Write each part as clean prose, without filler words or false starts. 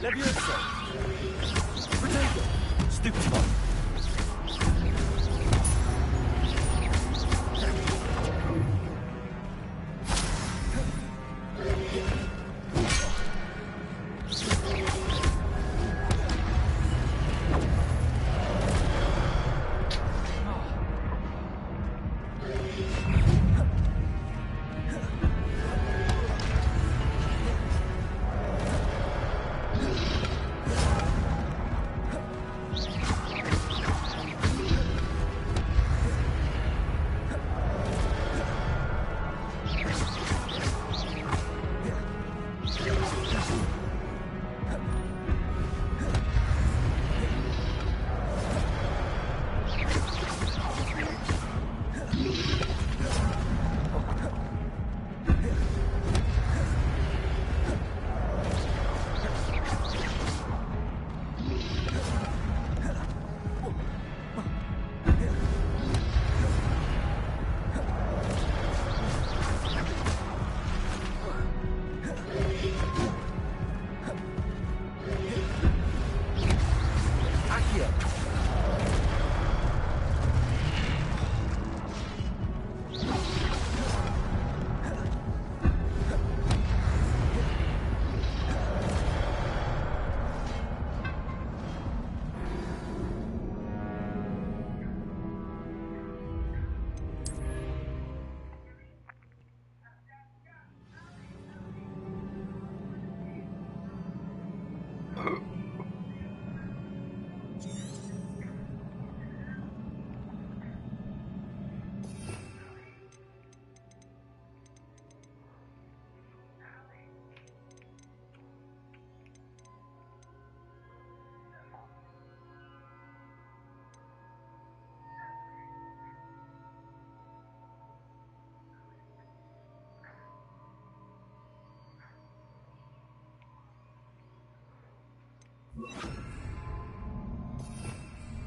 Levioso! Potato! Stupefy!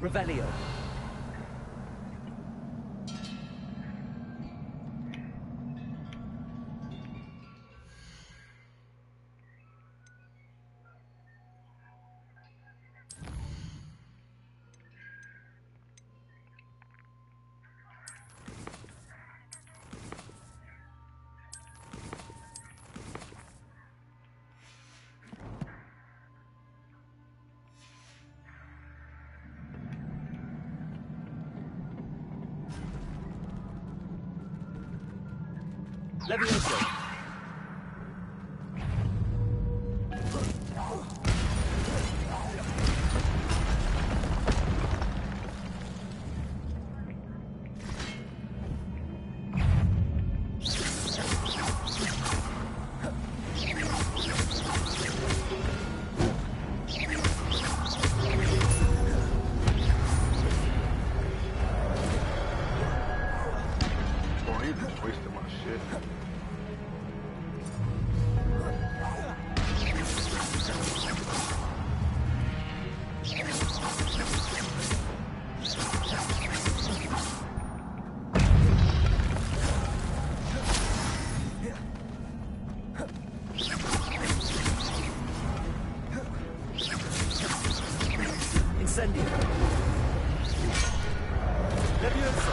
Revelio. Levioso. Incendio. Levioso.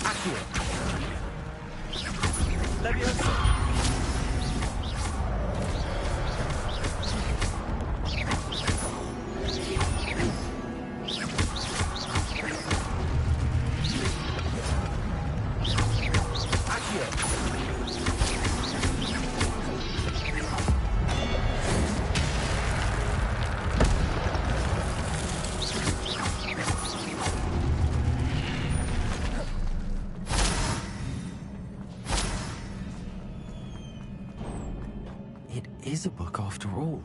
Accio. Levioso. It is a book after all.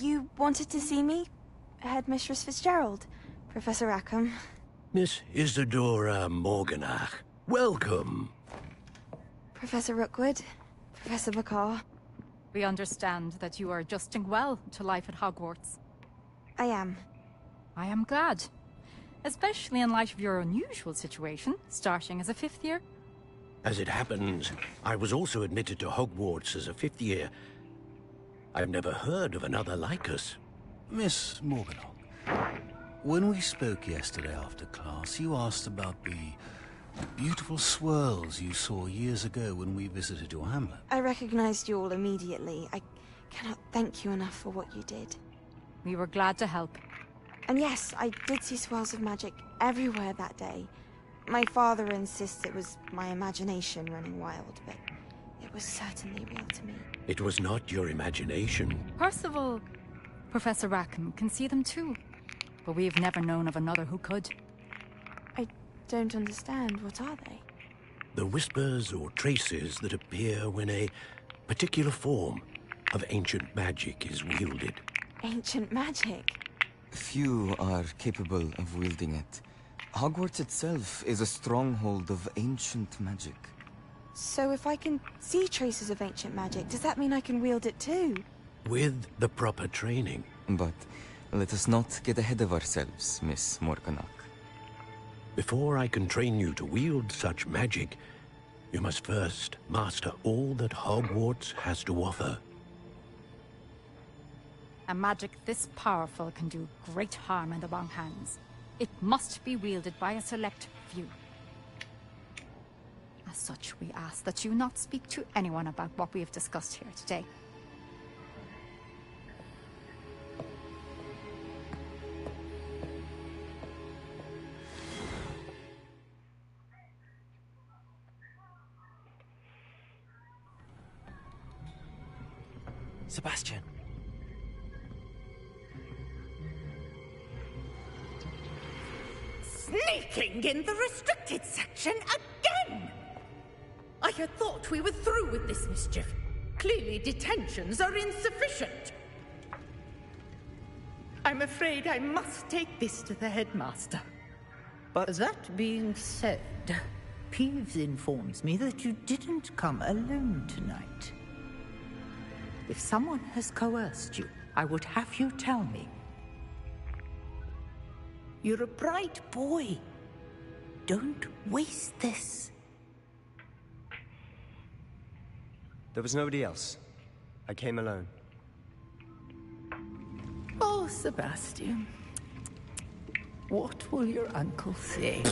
You wanted to see me? Headmistress Fitzgerald? Professor Rackham? Miss Isadora Morganach, welcome. Professor Rookwood? Professor Bakar? We understand that you are adjusting well to life at Hogwarts. I am. I am glad. Especially in light of your unusual situation, starting as a 5th year. As it happens, I was also admitted to Hogwarts as a 5th year. I've never heard of another like us. Miss Morganach, when we spoke yesterday after class, you asked about the beautiful swirls you saw years ago when we visited your hamlet. I recognized you all immediately. I cannot thank you enough for what you did. We were glad to help. And yes, I did see swirls of magic everywhere that day. My father insists it was my imagination running wild, but it was certainly real to me. It was not your imagination. Percival, Professor Rackham can see them too. But we've never known of another who could. I don't understand. What are they? The whispers or traces that appear when a particular form of ancient magic is wielded. Ancient magic? Few are capable of wielding it. Hogwarts itself is a stronghold of ancient magic. So if I can see traces of ancient magic, does that mean I can wield it too? With the proper training. But let us not get ahead of ourselves, Miss Morganach. Before I can train you to wield such magic, you must first master all that Hogwarts has to offer. A magic this powerful can do great harm in the wrong hands. It must be wielded by a select few. As such, we ask that you not speak to anyone about what we have discussed here today. Sebastian. Sneaking in the restricted section again! I had thought we were through with this mischief. Clearly detentions are insufficient. I'm afraid I must take this to the headmaster. But that being said, Peeves informs me that you didn't come alone tonight. If someone has coerced you, I would have you tell me. You're a bright boy. Don't waste this. There was nobody else. I came alone. Oh, Sebastian. What will your uncle say?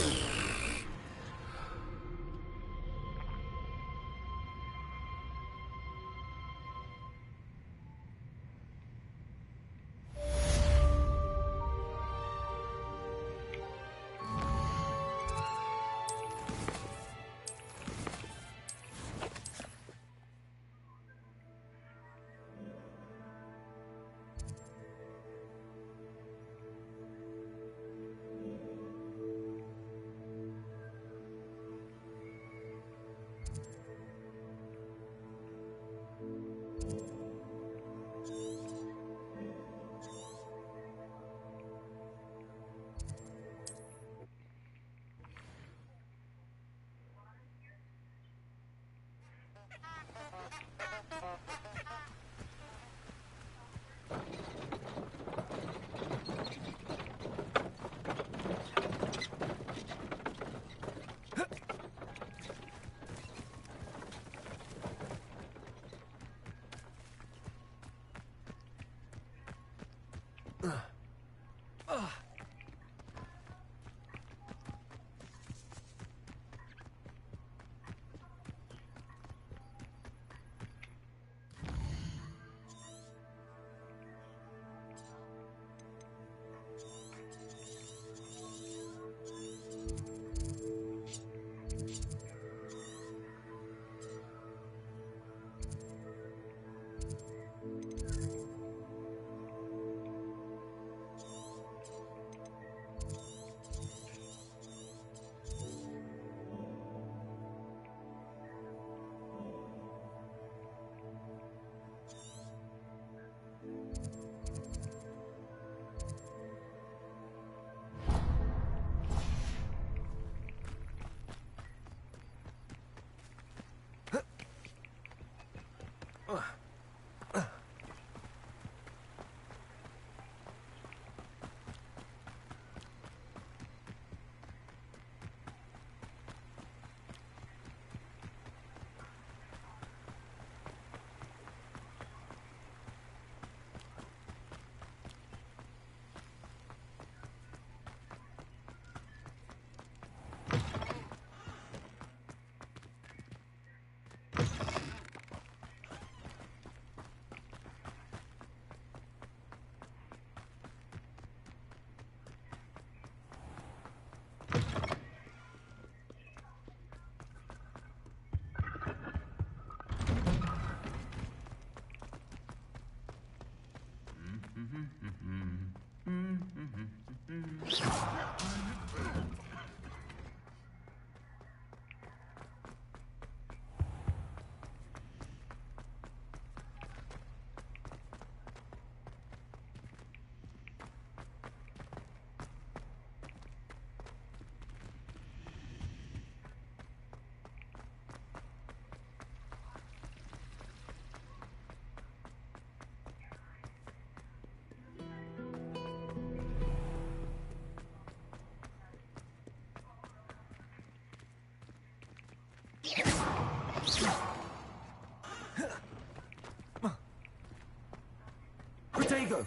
Protego!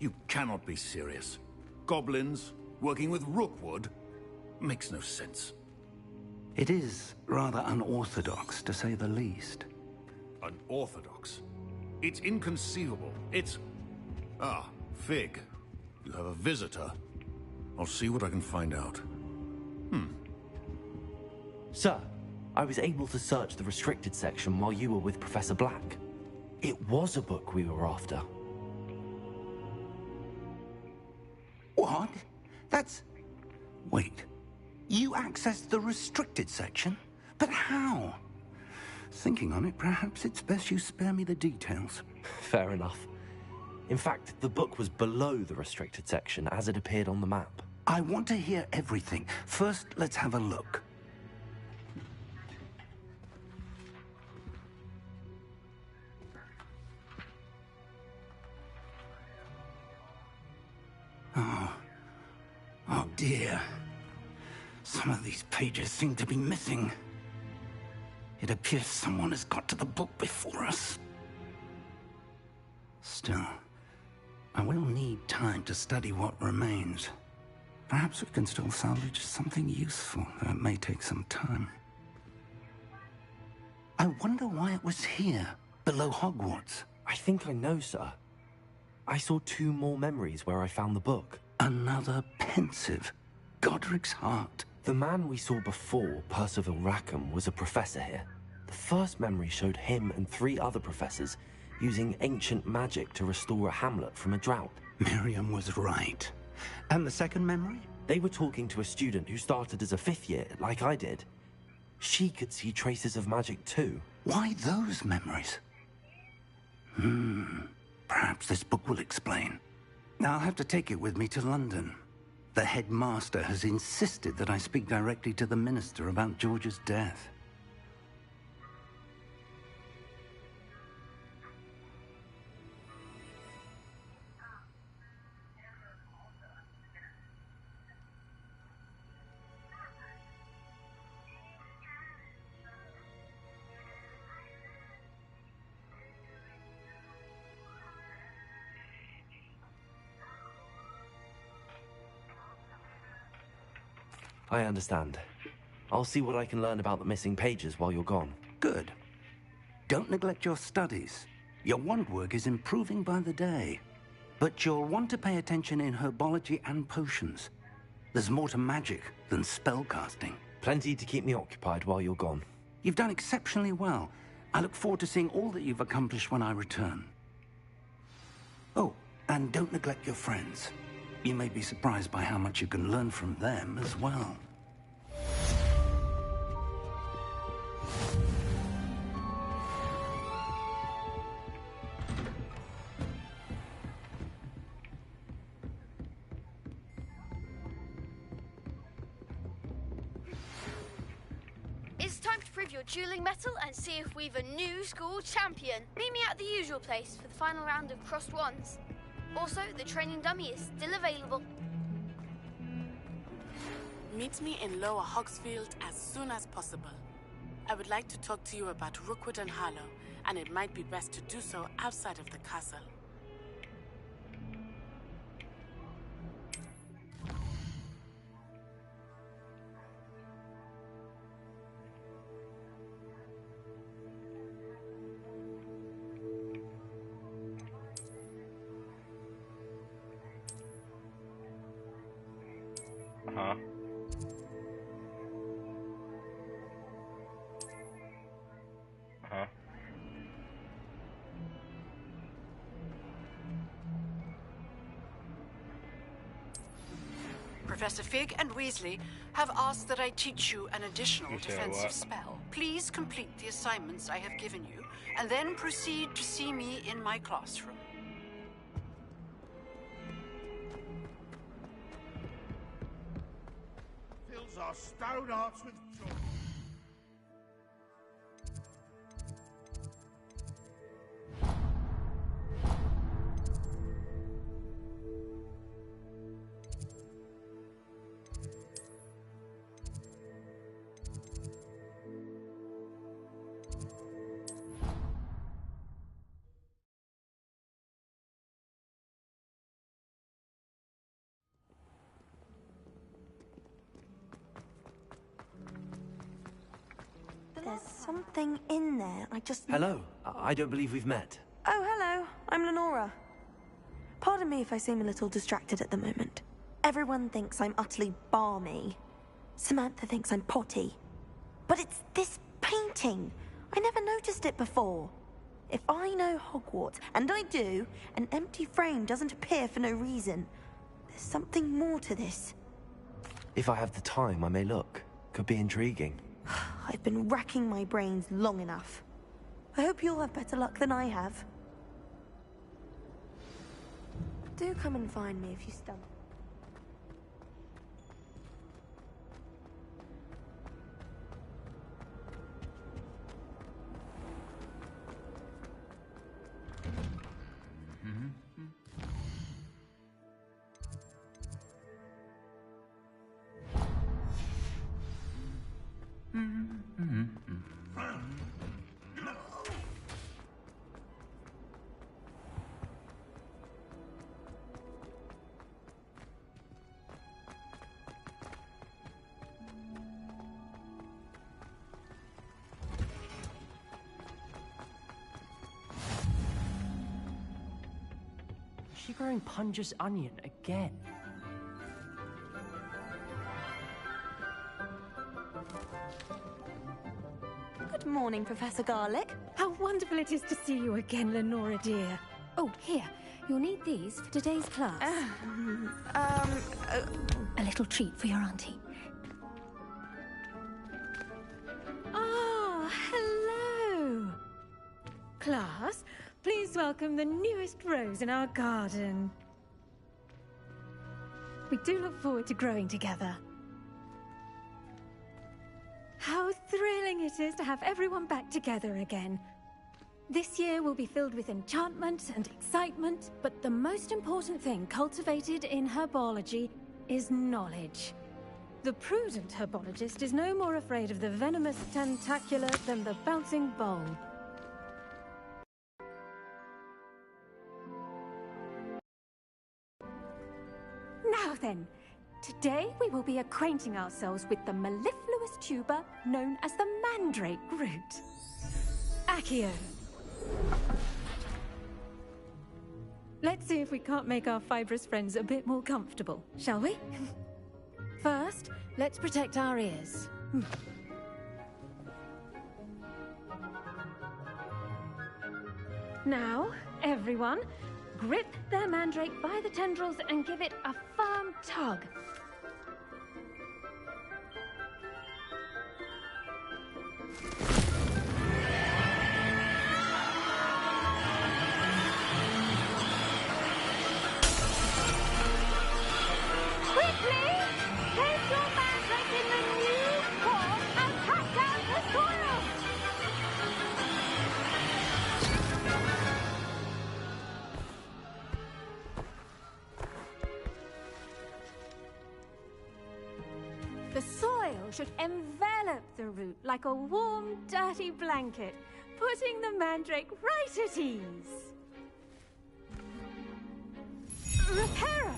You cannot be serious. Goblins working with Rookwood? Makes no sense. It is rather unorthodox, to say the least. Unorthodox? It's inconceivable. It's... Ah, Fig. You have a visitor. I'll see what I can find out. Sir, I was able to search the restricted section while you were with Professor Black. It was a book we were after. What? That's... Wait. You accessed the restricted section? But how? Thinking on it, perhaps it's best you spare me the details. Fair enough. In fact, the book was below the restricted section as it appeared on the map. I want to hear everything. First, let's have a look. Oh dear. Some of these pages seem to be missing. It appears someone has got to the book before us. Still, I will need time to study what remains. Perhaps we can still salvage something useful, though it may take some time. I wonder why it was here, below Hogwarts. I think I know, sir. I saw 2 more memories where I found the book. Another pensive. Godric's heart. The man we saw before, Percival Rackham, was a professor here. The first memory showed him and 3 other professors using ancient magic to restore a hamlet from a drought. Miriam was right. And the second memory? They were talking to a student who started as a 5th year, like I did. She could see traces of magic too. Why those memories? Perhaps this book will explain. Now I'll have to take it with me to London. The headmaster has insisted that I speak directly to the minister about George's death. I understand. I'll see what I can learn about the missing pages while you're gone. Good. Don't neglect your studies. Your wand work is improving by the day. But you'll want to pay attention in herbology and potions. There's more to magic than spellcasting. Plenty to keep me occupied while you're gone. You've done exceptionally well. I look forward to seeing all that you've accomplished when I return. Oh, and don't neglect your friends. You may be surprised by how much you can learn from them as well. It's time to prove your dueling mettle and see if we've a new school champion. Meet me at the usual place for the final round of crossed wands. Also, the training dummy is still available. Meet me in Lower Hogsfield as soon as possible. I would like to talk to you about Rookwood and Harlow, and it might be best to do so outside of the castle. Uh-huh. Uh-huh. Professor Fig and Weasley have asked that I teach you an additional defensive spell. Please complete the assignments I have given you, and then proceed to see me in my classroom. Fills our stout hearts with joy. There's something in there. I just... Hello. I don't believe we've met. Oh, hello. I'm Lenora. Pardon me if I seem a little distracted at the moment. Everyone thinks I'm utterly balmy. Samantha thinks I'm potty. But it's this painting. I never noticed it before. If I know Hogwarts, and I do, an empty frame doesn't appear for no reason. There's something more to this. If I have the time, I may look. Could be intriguing. I've been racking my brains long enough. I hope you'll have better luck than I have. Do come and find me if you stumble. Is she growing Punja's onion again? Good morning, Professor Garlick. How wonderful it is to see you again, Lenora dear. Oh, here. You'll need these for today's class. A little treat for your auntie. Ah, hello. Class, please welcome the newest rose in our garden. We do look forward to growing together. How thrilling it is to have everyone back together again. This year will be filled with enchantment and excitement, but the most important thing cultivated in herbology is knowledge. The prudent herbologist is no more afraid of the venomous tentacula than the bouncing bulb. Now then, today we will be acquainting ourselves with the mellifluous tuber known as the mandrake root. Accio. Let's see if we can't make our fibrous friends a bit more comfortable, shall we? First, let's protect our ears. Now, everyone, grip their mandrake by the tendrils and give it a firm tug. Quickly! Place your mandrake in the new form and cut down the soil! The soil should envelop the root like a warm, dirty blanket, putting the mandrake right at ease. Reparo!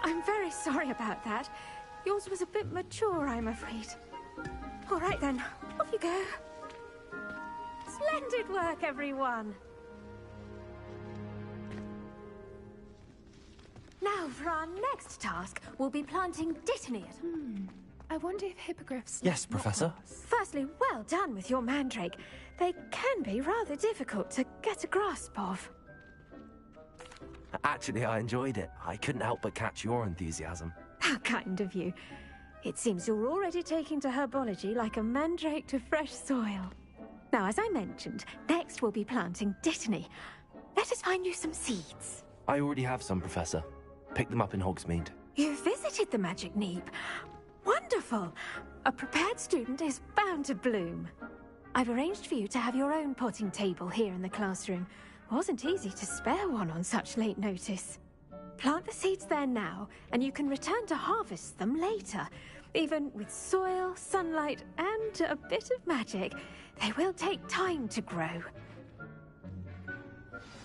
I'm very sorry about that. Yours was a bit mature, I'm afraid. All right then, off you go. Splendid work, everyone. Now, for our next task, we'll be planting Dittany at... I wonder if hippogriffs... Yes, Professor. Firstly, well done with your mandrake. They can be rather difficult to get a grasp of. Actually, I enjoyed it. I couldn't help but catch your enthusiasm. How kind of you. It seems you're already taking to herbology like a mandrake to fresh soil. Now, as I mentioned, next we'll be planting Dittany. Let us find you some seeds. I already have some, Professor. Picked them up in Hogsmeade. You visited the Magic Neep. Wonderful! A prepared student is bound to bloom. I've arranged for you to have your own potting table here in the classroom. Wasn't easy to spare one on such late notice. Plant the seeds there now, and you can return to harvest them later. Even with soil, sunlight, and a bit of magic, they will take time to grow.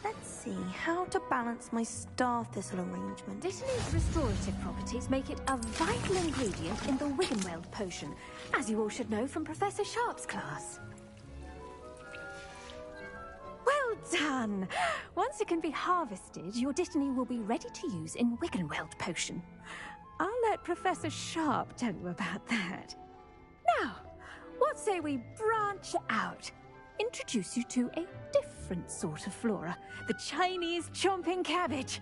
Let's see, how to balance my star thistle arrangement. Dittany's restorative properties make it a vital ingredient in the Wiggenweld potion, as you all should know from Professor Sharp's class. Well done! Once it can be harvested, your Dittany will be ready to use in Wiggenweld potion. I'll let Professor Sharp tell you about that. Now, what say we branch out? Introduce you to a different sort of flora, the Chinese chomping cabbage.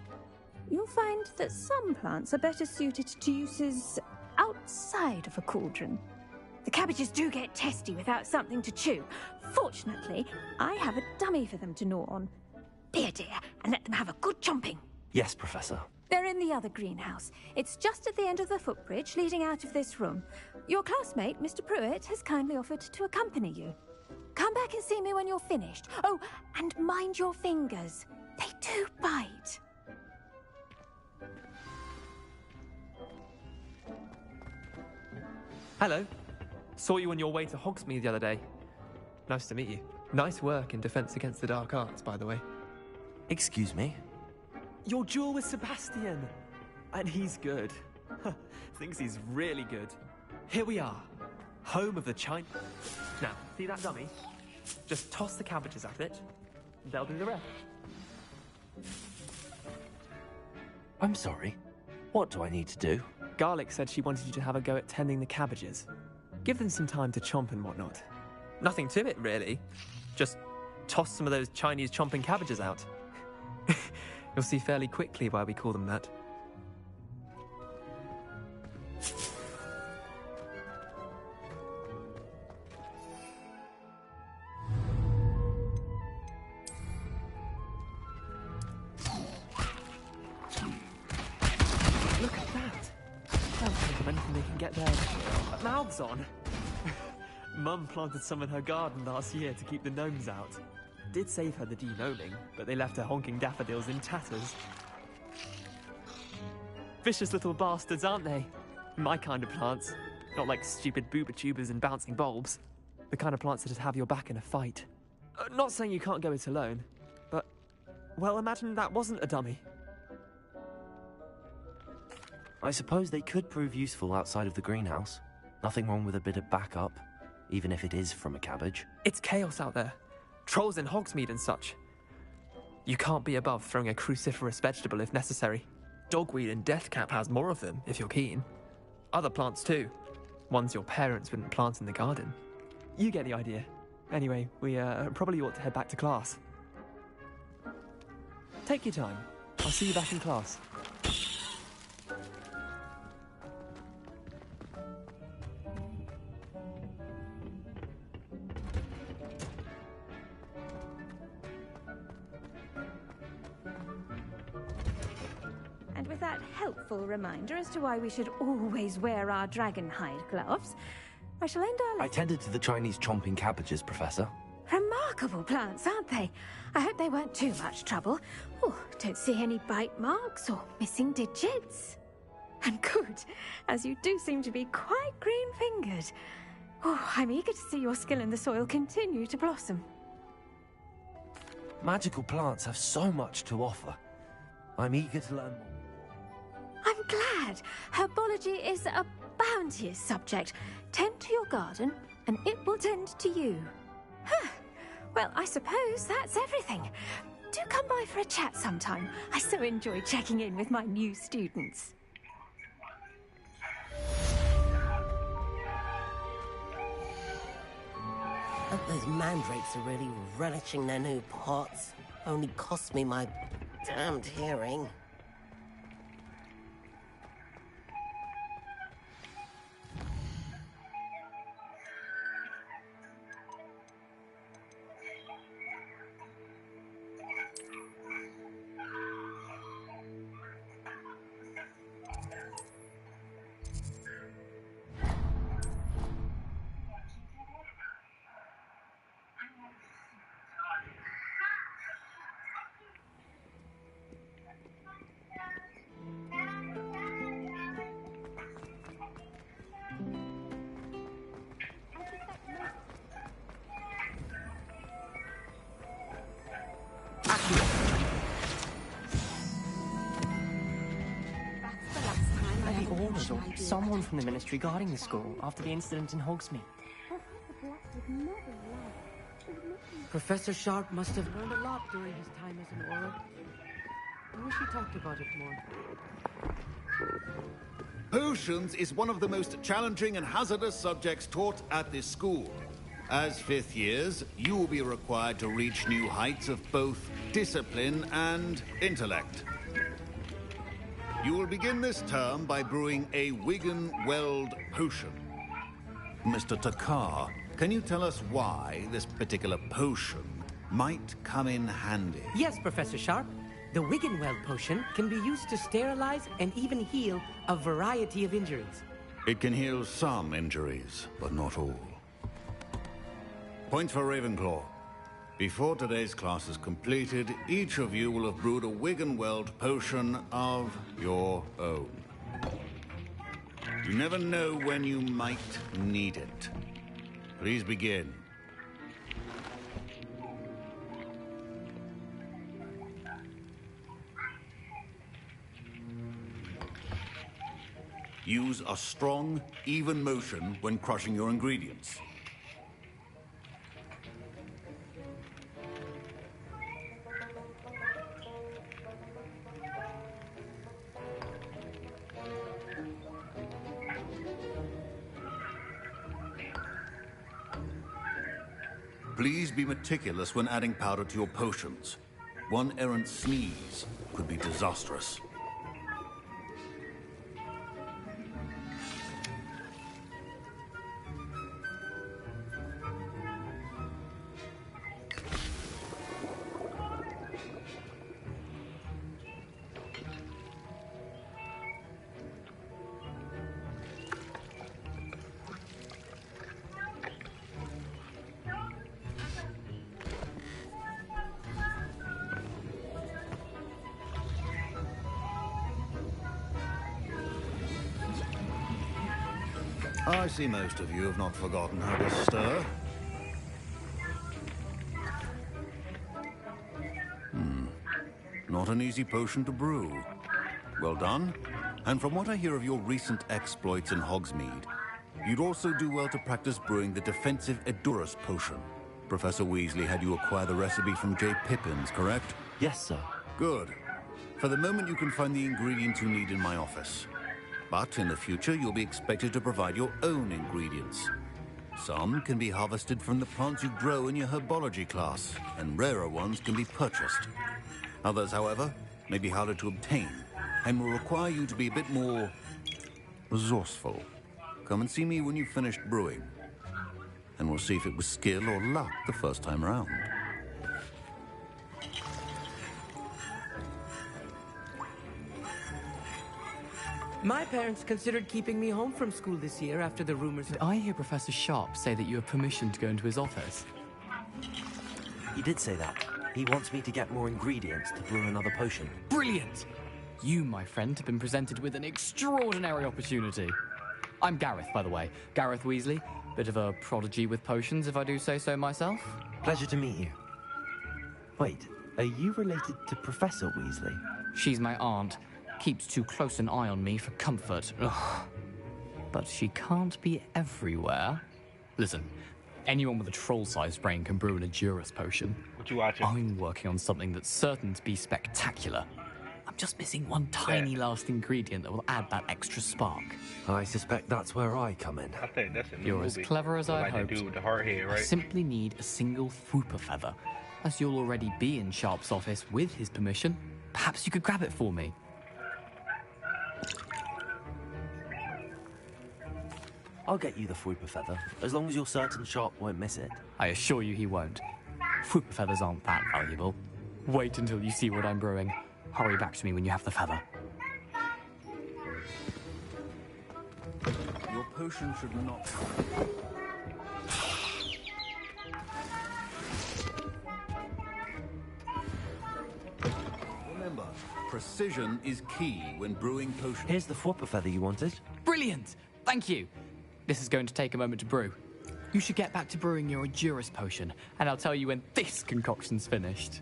You'll find that some plants are better suited to uses outside of a cauldron. The cabbages do get testy without something to chew. Fortunately, I have a dummy for them to gnaw on. Be a dear and let them have a good chomping. Yes, Professor. They're in the other greenhouse. It's just at the end of the footbridge leading out of this room. Your classmate, Mr. Pruitt, has kindly offered to accompany you. Come back and see me when you're finished. Oh, and mind your fingers. They do bite. Hello. Saw you on your way to Hogsmeade the other day. Nice to meet you. Nice work in Defense Against the Dark Arts, by the way. Excuse me? Your duel with Sebastian. And he's good. Thinks he's really good. Here we are. Home of the China... Now, see that dummy? Just toss the cabbages at it. They'll do the rest. I'm sorry. What do I need to do? Garlic said she wanted you to have a go at tending the cabbages. Give them some time to chomp and whatnot. Nothing to it, really. Just toss some of those Chinese chomping cabbages out. You'll see fairly quickly why we call them that. Look at that! Don't think of anything they can get their mouths on. Mum planted some in her garden last year to keep the gnomes out. Did save her the de-gnoming, but they left her honking daffodils in tatters. Vicious little bastards, aren't they? My kind of plants. Not like stupid booba tubers and bouncing bulbs. The kind of plants that'd have your back in a fight. Not saying you can't go it alone, but... well, imagine that wasn't a dummy. I suppose they could prove useful outside of the greenhouse. Nothing wrong with a bit of backup, even if it is from a cabbage. It's chaos out there. Trolls in Hogsmeade and such. You can't be above throwing a cruciferous vegetable if necessary. Dogweed and deathcap has more of them, if you're keen. Other plants too. Ones your parents wouldn't plant in the garden. You get the idea. Anyway, we probably ought to head back to class. Take your time. I'll see you back in class. And with that helpful reminder as to why we should always wear our dragon hide gloves, I shall end our I tended to the Chinese chomping cabbages, Professor. Remarkable plants, aren't they? I hope they weren't too much trouble. Oh, don't see any bite marks or missing digits. And good, as you do seem to be quite green-fingered. Oh, I'm eager to see your skill in the soil continue to blossom. Magical plants have so much to offer. I'm eager to learn more. I'm glad. Herbology is a bounteous subject. Tend to your garden, and it will tend to you. Huh. Well, I suppose that's everything. Do come by for a chat sometime. I so enjoy checking in with my new students. Those mandrakes are really relishing their new pots. Only cost me my damned hearing. Someone from the Ministry guarding the school after the incident in Hogsmeade. Professor Sharp must have learned a lot during his time as an Auror. I wish he talked about it more. Potions is one of the most challenging and hazardous subjects taught at this school. As fifth years, you will be required to reach new heights of both discipline and intellect. You will begin this term by brewing a Wiggenweld potion. Mr. Takar, can you tell us why this particular potion might come in handy? Yes, Professor Sharp. The Wiggenweld potion can be used to sterilize and even heal a variety of injuries. It can heal some injuries, but not all. Point for Ravenclaw. Before today's class is completed, each of you will have brewed a Wiggenweld potion of your own. You never know when you might need it. Please begin. Use a strong, even motion when crushing your ingredients. Please be meticulous when adding powder to your potions. One errant sneeze could be disastrous. I see most of you have not forgotten how to stir. Not an easy potion to brew. Well done. And from what I hear of your recent exploits in Hogsmeade, you'd also do well to practice brewing the defensive Edurus potion. Professor Weasley had you acquire the recipe from J. Pippin's, correct? Yes, sir. Good. For the moment, you can find the ingredients you need in my office. But in the future, you'll be expected to provide your own ingredients. Some can be harvested from the plants you grow in your herbology class, and rarer ones can be purchased. Others, however, may be harder to obtain, and will require you to be a bit more resourceful. Come and see me when you've finished brewing, and we'll see if it was skill or luck the first time around. My parents considered keeping me home from school this year after the rumors. Did I hear Professor Sharp say that you have permission to go into his office? He did say that. He wants me to get more ingredients to brew another potion. Brilliant! You, my friend, have been presented with an extraordinary opportunity. I'm Gareth, by the way. Gareth Weasley. Bit of a prodigy with potions, if I do say so myself. Pleasure to meet you. Wait, are you related to Professor Weasley? She's my aunt. Keeps too close an eye on me for comfort. Ugh. But she can't be everywhere. Listen, anyone with a troll-sized brain can brew an Adurus potion. What you watching? I'm working on something that's certain to be spectacular. I'm just missing one tiny last ingredient that will add that extra spark. I suspect that's where I come in. I think that's a new You're movie. as clever as I like hoped. the dude with the hard head, I right? simply need a single Fwooper feather. As you'll already be in Sharp's office with his permission, perhaps you could grab it for me. I'll get you the Fwooper feather, as long as you're certain Sharp won't miss it. I assure you he won't. Fwooper feathers aren't that valuable. Wait until you see what I'm brewing. Hurry back to me when you have the feather. Your potion should not... Remember, precision is key when brewing potions. Here's the Fwooper feather you wanted. Brilliant! Thank you! This is going to take a moment to brew. You should get back to brewing your Adurus potion, and I'll tell you when this concoction's finished.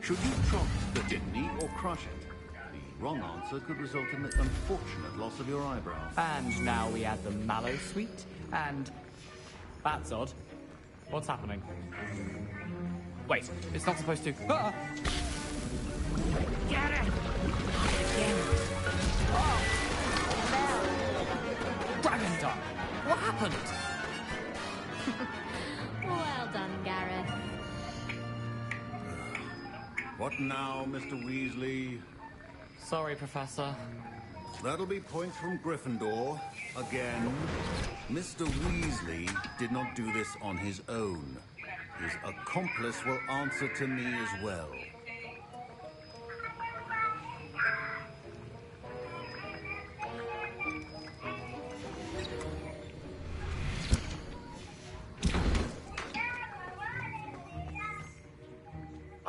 Should you chop the kidney or crush it? The wrong answer could result in the unfortunate loss of your eyebrow. And now we add the mallow sweet, and... That's odd. What's happening? Wait, it's not supposed to... Ah! Get it! Dragon Dog! What happened? Well done, Gareth. What now, Mr. Weasley? Sorry, Professor. That'll be points from Gryffindor. Again. Mr. Weasley did not do this on his own. His accomplice will answer to me as well.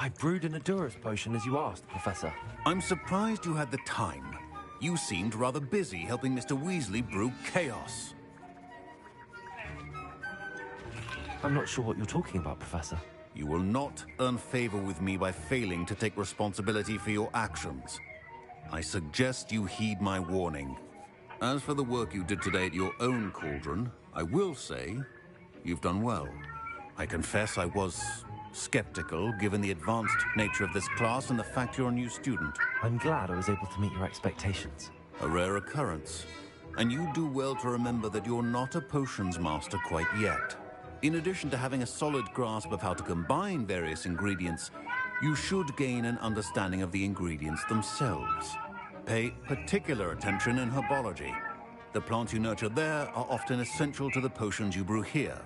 I brewed an Adurus potion as you asked, Professor. I'm surprised you had the time. You seemed rather busy helping Mr. Weasley brew chaos. I'm not sure what you're talking about, Professor. You will not earn favor with me by failing to take responsibility for your actions. I suggest you heed my warning. As for the work you did today at your own cauldron, I will say you've done well. I confess I was skeptical, given the advanced nature of this class and the fact you're a new student. I'm glad I was able to meet your expectations. A rare occurrence. And you do well to remember that you're not a potions master quite yet. In addition to having a solid grasp of how to combine various ingredients, you should gain an understanding of the ingredients themselves. Pay particular attention in herbology. The plants you nurture there are often essential to the potions you brew here.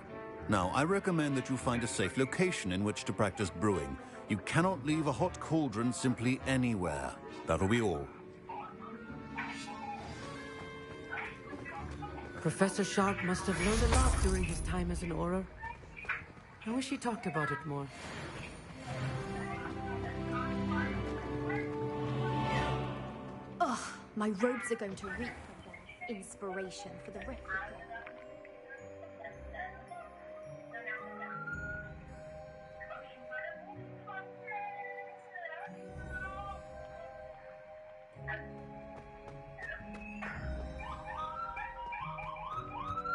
Now, I recommend that you find a safe location in which to practice brewing. You cannot leave a hot cauldron simply anywhere. That'll be all. Professor Sharp must have learned a lot during his time as an Auror. I wish he talked about it more. Ugh, my robes are going to reek of their inspiration for the replica.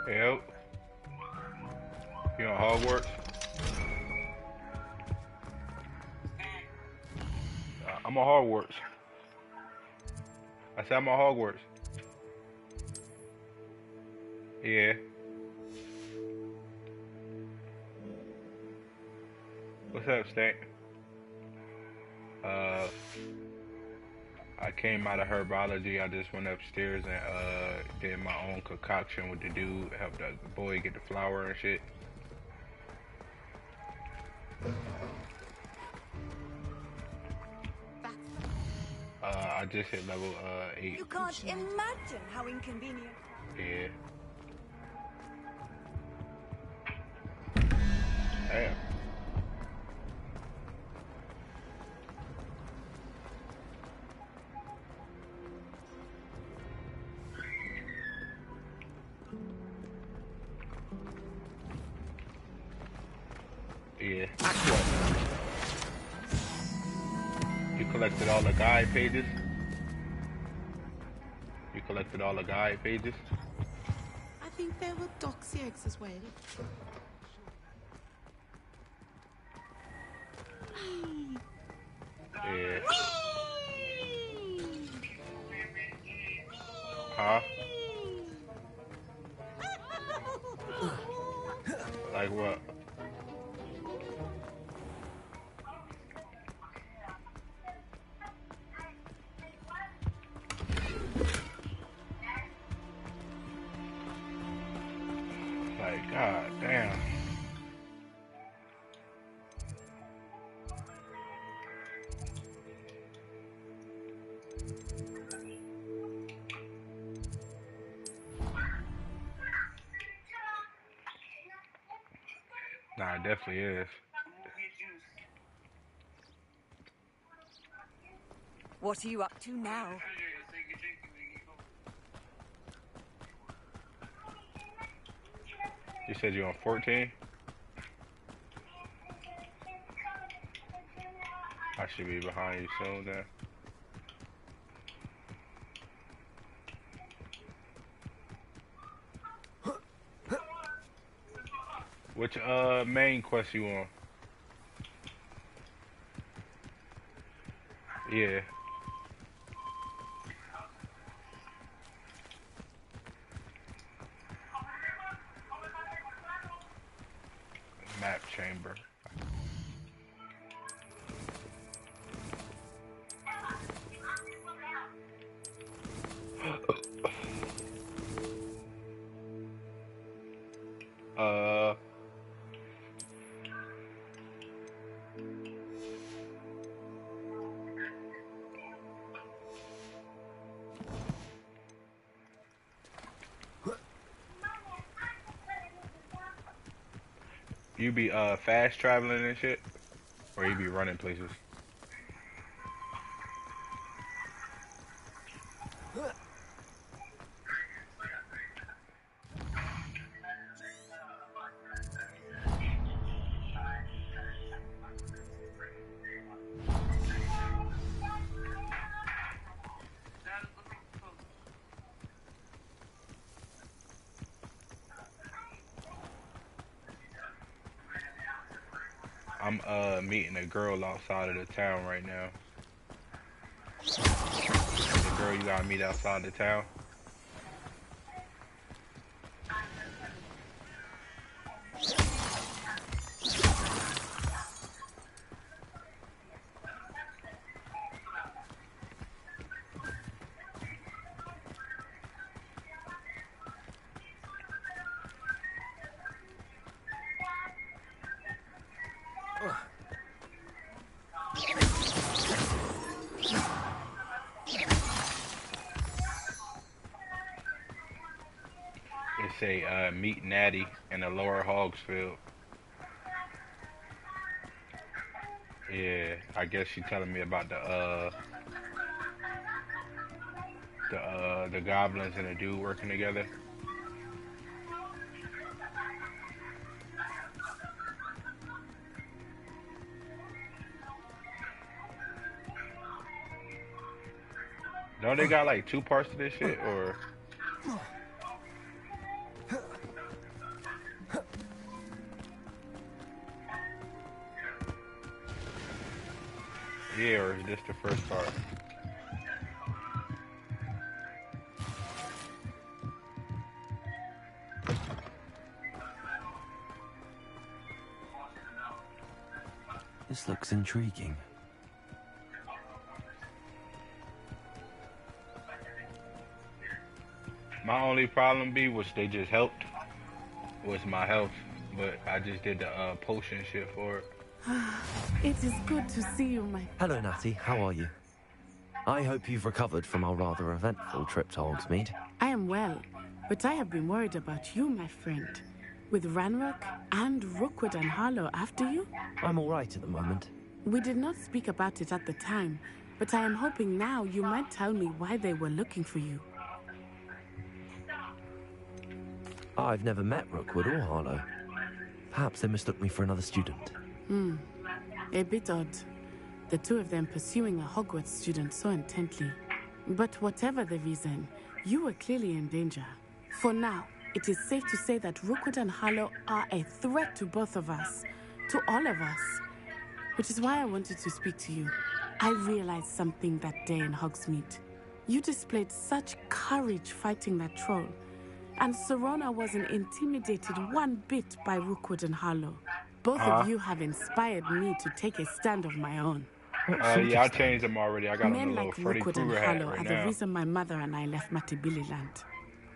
Yep. You on Hogwarts? I'm on Hogwarts. I said I'm on Hogwarts. Yeah. What's up, Stank? I came out of herbology. I just went upstairs and did my own concoction with the dude, helped the boy get the flour and shit. I just hit level 8. You can't imagine how inconvenient. Yeah. Yeah. You collected all the guide pages? You collected all the guide pages? I think there were doxy eggs as well. Yeah. Huh? Like what? Like, god damn. Nah, it definitely is. What are you up to now? You said you're on 14? I should be behind you soon then. Which main quest you on? Yeah. Map chamber. You be fast traveling and shit, or you be running places? I'm meeting a girl outside of the town right now. The girl you gotta meet outside the town. It's a meet Natty in the lower Hogsfield. Yeah, I guess she's telling me about the goblins and the dude working together. Don't they got like 2 parts to this shit, or? Yeah, or is this the first part? This looks intriguing. My only problem was they just helped was my health, but I just did the potion shit for it. It is good to see you, my... Hello, Natty. How are you? I hope you've recovered from our rather eventful trip to Hogsmeade. I am well, but I have been worried about you, my friend. With Ranrock and Rookwood and Harlow after you? I'm all right at the moment. We did not speak about it at the time, but I am hoping now you might tell me why they were looking for you. I've never met Rookwood or Harlow. Perhaps they mistook me for another student. A bit odd. The two of them pursuing a Hogwarts student so intently. But whatever the reason, you were clearly in danger. For now, it is safe to say that Rookwood and Harlow are a threat to both of us. To all of us. Which is why I wanted to speak to you. I realized something that day in Hogsmeade. You displayed such courage fighting that troll. And Serona wasn't intimidated one bit by Rookwood and Harlow. Both of you have inspired me to take a stand of my own. Yeah, I changed them already. I got Men a little like Freddy Rookwood and Krueger hat Harlow right are now. the reason my mother and I left Matibili Land.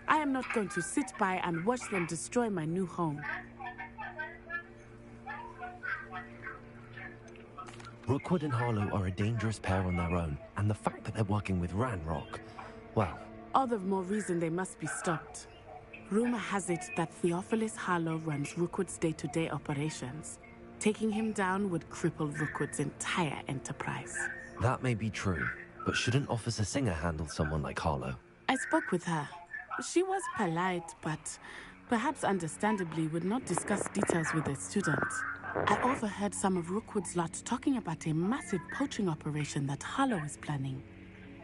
I am not going to sit by and watch them destroy my new home. Rookwood and Harlow are a dangerous pair on their own, and the fact that they're working with Ranrock, well... All the more reason they must be stopped. Rumor has it that Theophilus Harlow runs Rookwood's day-to-day operations. Taking him down would cripple Rookwood's entire enterprise. That may be true, but shouldn't Officer Singer handle someone like Harlow? I spoke with her. She was polite, but perhaps understandably would not discuss details with the student. I overheard some of Rookwood's lot talking about a massive poaching operation that Harlow is planning.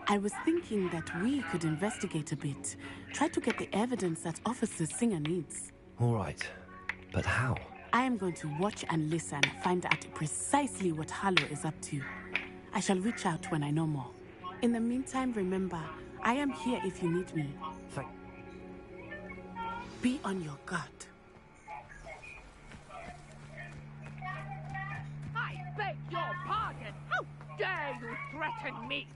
I was thinking that we could investigate a bit, try to get the evidence that Officer Singer needs. All right, but how? I am going to watch and listen, find out precisely what Harlow is up to. I shall reach out when I know more. In the meantime, remember, I am here if you need me. Be on your guard. I beg your pardon! How dare you threaten me?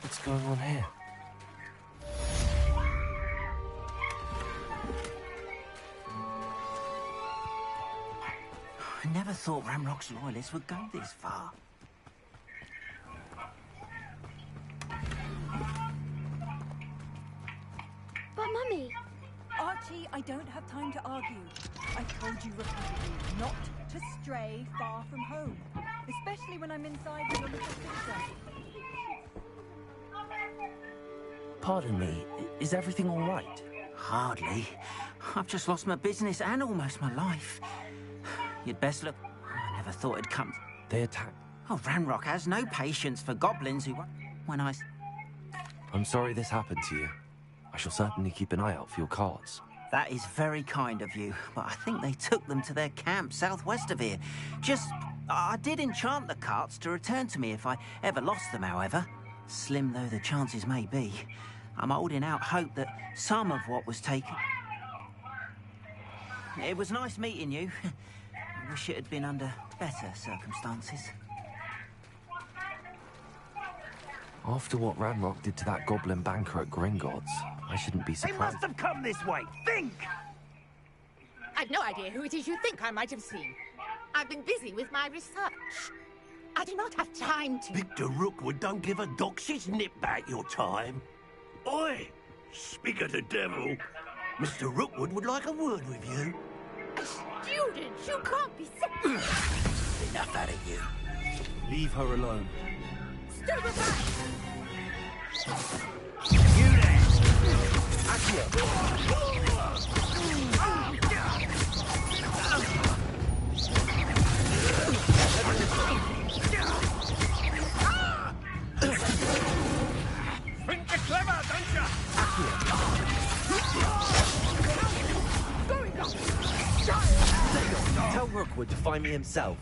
What's going on here? I never thought Ranrock's loyalists would go this far. But Mummy... Archie, I don't have time to argue. I've told you repeatedly not to stray far from home, especially when I'm inside with your little sister. Pardon me, is everything all right? Hardly. I've just lost my business and almost my life. You'd best look... I never thought it'd come... They attacked... Oh, Ranrock has no patience for goblins who... When I... I'm sorry this happened to you. I shall certainly keep an eye out for your cards. That is very kind of you, but I think they took them to their camp southwest of here. I did enchant the carts to return to me if I ever lost them, however. Slim though the chances may be, I'm holding out hope that some of what was taken... It was nice meeting you. I wish it had been under better circumstances. After what Ranrock did to that goblin banker at Gringotts, I shouldn't be surprised. They must have come this way! Think! I've no idea who it is you think I might have seen. I've been busy with my research. I do not have time to... Victor Rookwood don't give a doxy's nip back your time. Oi! Speak of the devil. Mr. Rookwood would like a word with you. A student? You can't be so... Enough out of you. Leave her alone. Stupefy! You there! Think you're clever, don't you? Tell Rookwood to find me himself.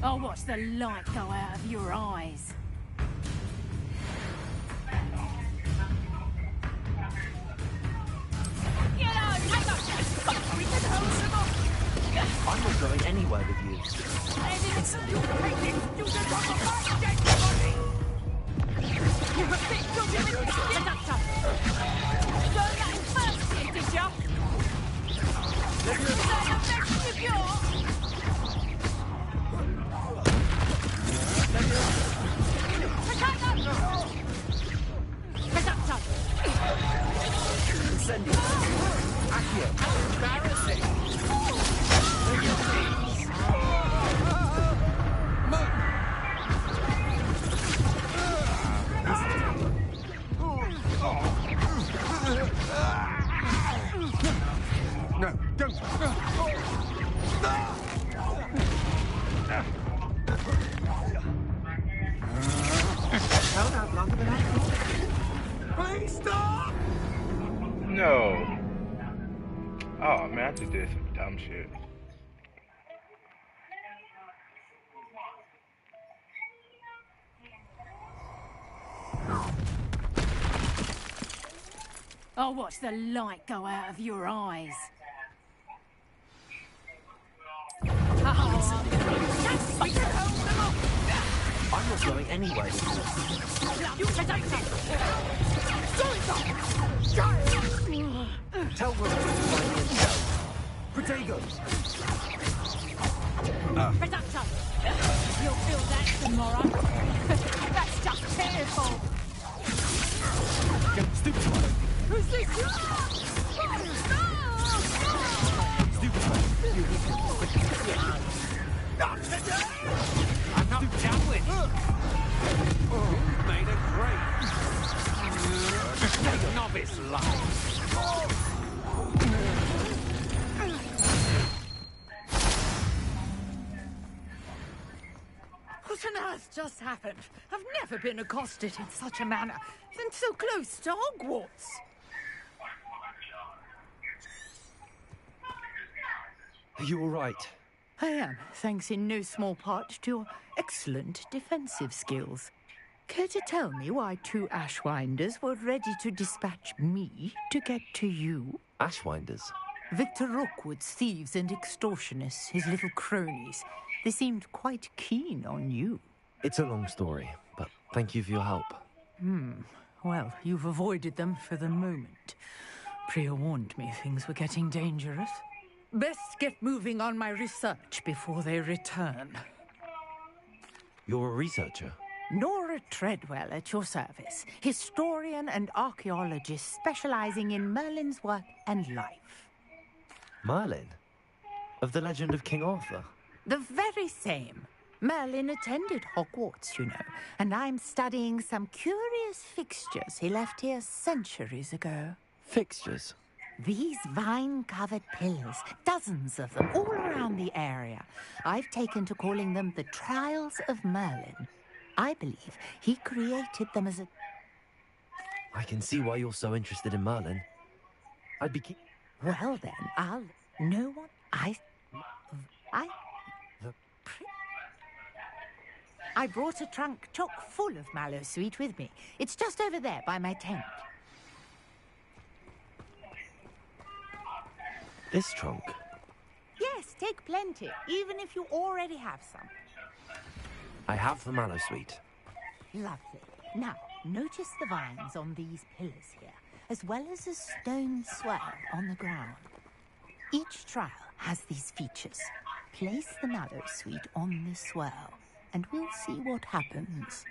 I'll watch the light go out of your eyes. I'm not going anywhere with you. You have been conductor. Learn that in first year, did ya? No, don't! Held out longer than I thought. Please stop! No. Oh man, I just did some dumb shit. I'll watch the light go out of your eyes. I'm not going anywhere. Tell Will to find me himself. Protego! Reductor! You'll feel that tomorrow. That's just pitiful. Stupid one! Who's this? Stupid one! I'm not done with it. Made a great novice life. What on earth just happened? I've never been accosted in such a manner, and so close to Hogwarts. Are you all right? I am, thanks in no small part to your excellent defensive skills. Care to tell me why 2 Ashwinders were ready to dispatch me to get to you? Ashwinders? Victor Rookwood's thieves and extortionists, his little cronies. They seemed quite keen on you. It's a long story, but thank you for your help. Well, you've avoided them for the moment. Priya warned me things were getting dangerous. Best get moving on my research before they return. You're a researcher? Nora Treadwell at your service. Historian and archaeologist specializing in Merlin's work and life. Merlin? Of the legend of King Arthur? The very same. Merlin attended Hogwarts, you know, and I'm studying some curious fixtures he left here centuries ago. Fixtures? These vine-covered pillars, dozens of them, all around the area. I've taken to calling them the Trials of Merlin. I believe he created them as a... I can see why you're so interested in Merlin. I'd be Well then, no one... I brought a trunk chock full of mallow sweet with me. It's just over there by my tent. This trunk? Yes, take plenty, even if you already have some. I have the mallow sweet. Lovely. Now, notice the vines on these pillars here, as well as a stone swell on the ground. Each trial has these features. Place the mallow sweet on the swell, and we'll see what happens.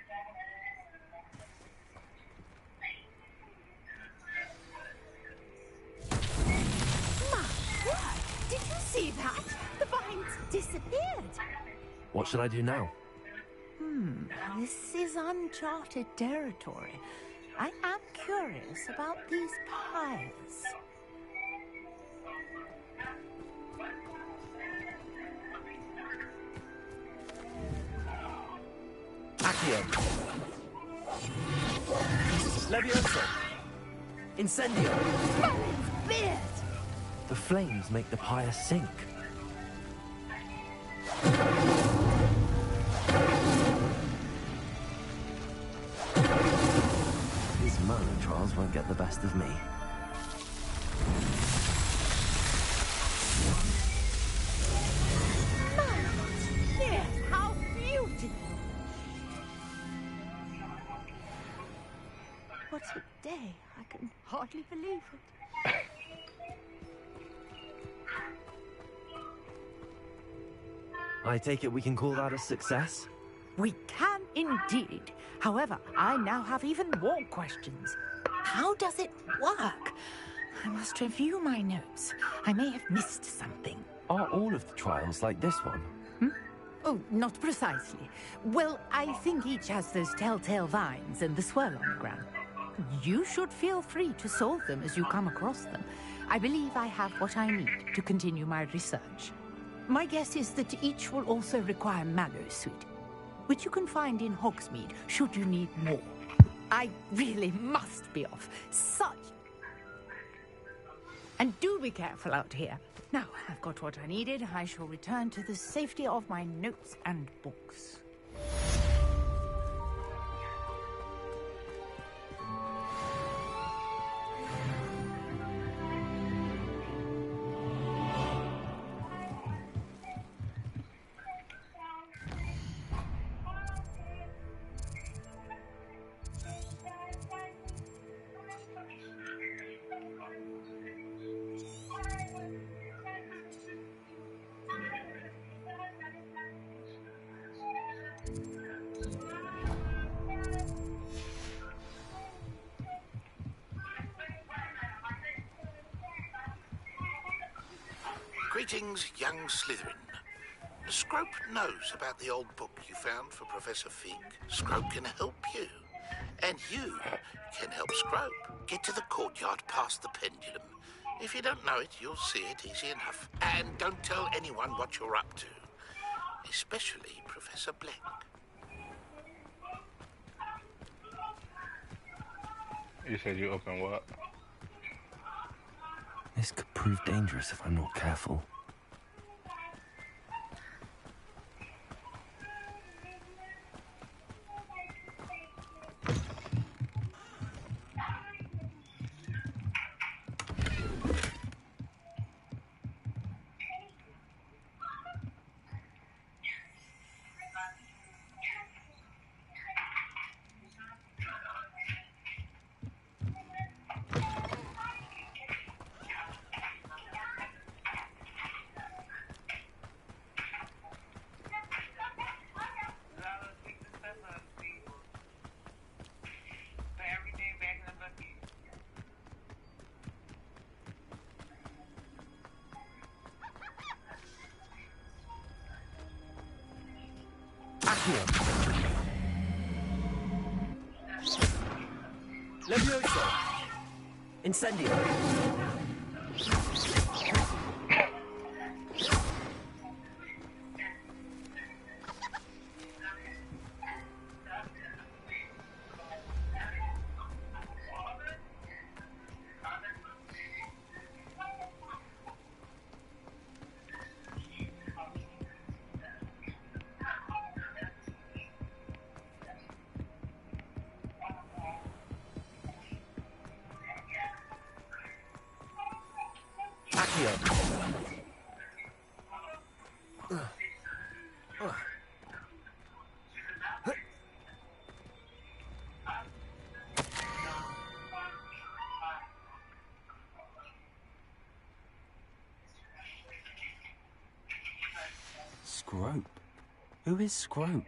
My word! Did you see that? The vines disappeared. What should I do now? This is uncharted territory. I am curious about these pyres. Accio! Levioso! Incendio! Merlin's beard! The flames make the pyre sink. These Merlin trials won't get the best of me. Yes, how beautiful! What a day. I can hardly believe it. I take it we can call that a success? We can indeed. However, I now have even more questions. How does it work? I must review my notes. I may have missed something. Are all of the trials like this one? Oh, not precisely. Well, I think each has those telltale vines and the swirl on the ground. You should feel free to solve them as you come across them. I believe I have what I need to continue my research. My guess is that each will also require Mallow Sweet, which you can find in Hogsmeade should you need more. I really must be off. And do be careful out here. Now, I've got what I needed. I shall return to the safety of my notes and books. Greetings, young Slytherin. Scrope knows about the old book you found for Professor Fig. Scrope can help you. And you can help Scrope. Get to the courtyard past the pendulum. If you don't know it, you'll see it easy enough. And don't tell anyone what you're up to. Especially Professor Black. You said you open what? This could prove dangerous if I'm not careful. Levioso! Incendio! Scrope? Who is Scrope?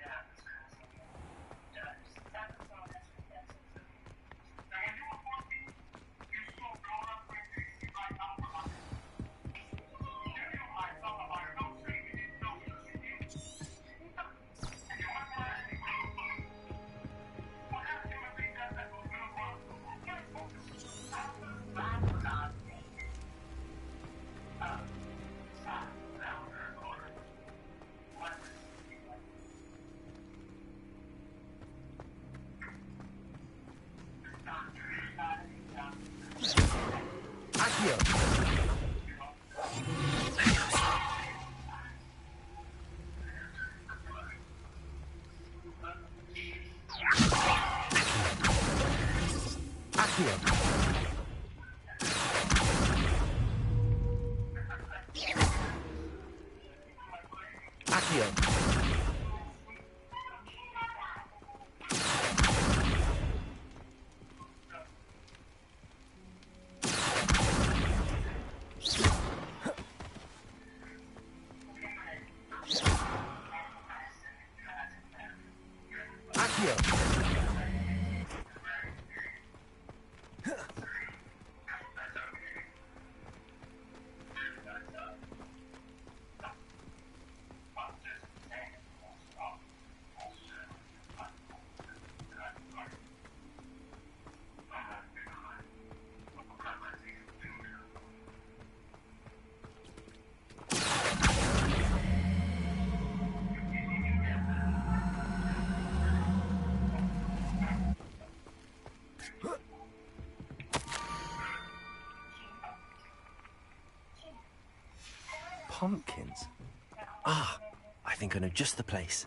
pumpkins. Ah, I think I know just the place.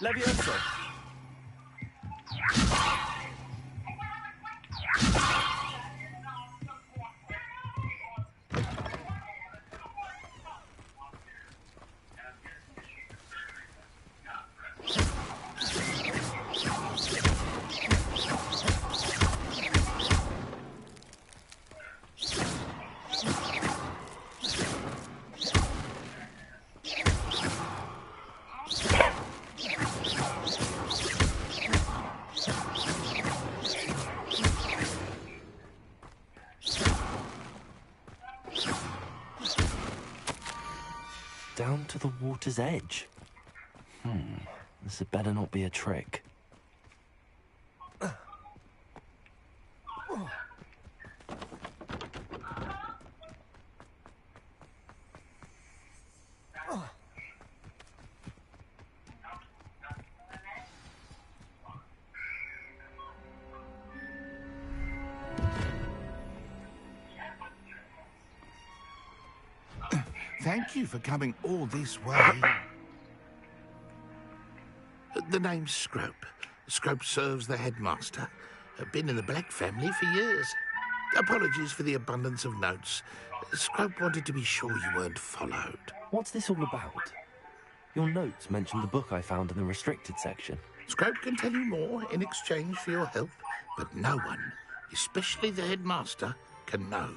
Levioso. Down to the water's edge. This had better not be a trick. Thank you for coming all this way. The name's Scrope. Scrope serves the headmaster. Been in the Black family for years. Apologies for the abundance of notes. Scrope wanted to be sure you weren't followed. What's this all about? Your notes mentioned the book I found in the restricted section. Scrope can tell you more in exchange for your help, but no one, especially the headmaster, can know.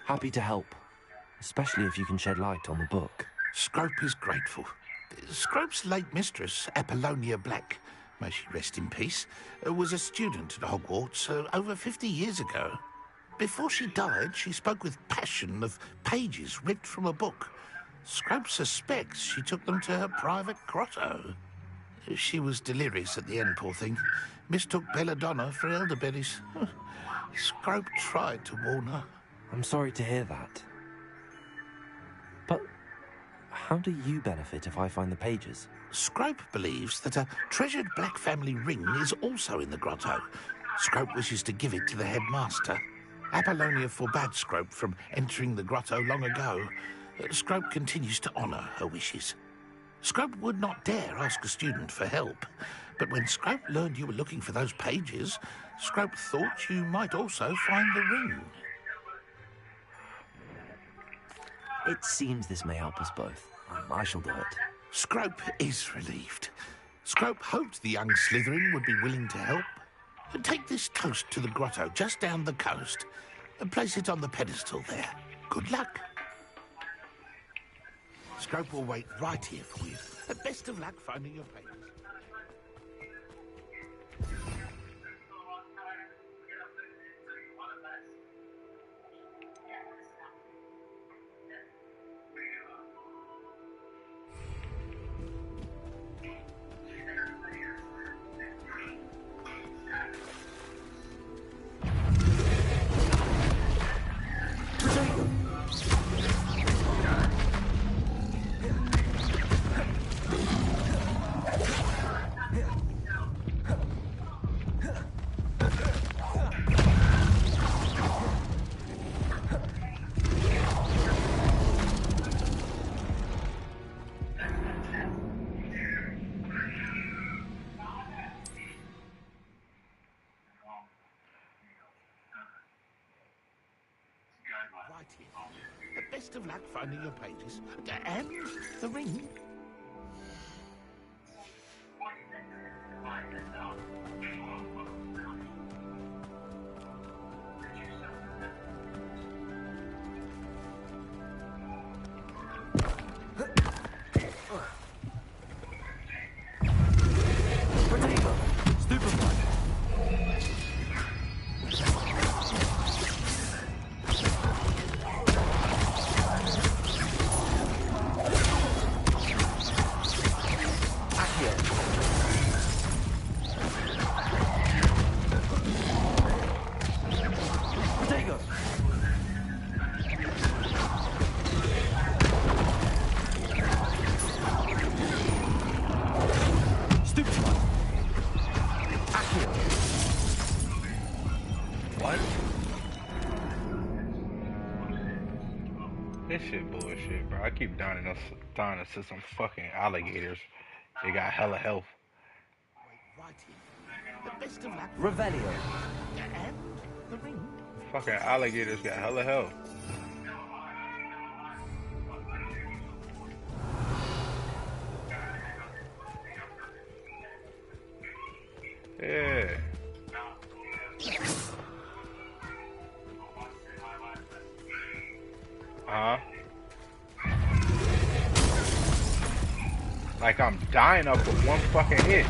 Happy to help, especially if you can shed light on the book. Scrope is grateful. Scrope's late mistress, Apollonia Black, may she rest in peace, was a student at Hogwarts over 50 years ago. Before she died, she spoke with passion of pages ripped from a book. Scrope suspects she took them to her private grotto. She was delirious at the end, poor thing. Mistook belladonna for elderberries. Scrope tried to warn her. I'm sorry to hear that. But how do you benefit if I find the pages? Scrope believes that a treasured Black family ring is also in the grotto. Scrope wishes to give it to the headmaster. Apollonia forbade Scrope from entering the grotto long ago. Scrope continues to honour her wishes. Scrope would not dare ask a student for help, but when Scrope learned you were looking for those pages, Scrope thought you might also find the ring. It seems this may help us both. I shall do it. Scrope is relieved. Scrope hoped the young Slytherin would be willing to help. Take this toast to the grotto just down the coast and place it on the pedestal there. Good luck. Scrope will wait right here for you. Best of luck finding your papers. Righty. Best of luck finding your pages. And the ring. This shit bullshit, bro. I keep dying to some fucking alligators. They got hella health. Revelio. And the ring. Fucking alligators got hella health. Yeah. Like I'm dying up with one fucking hit.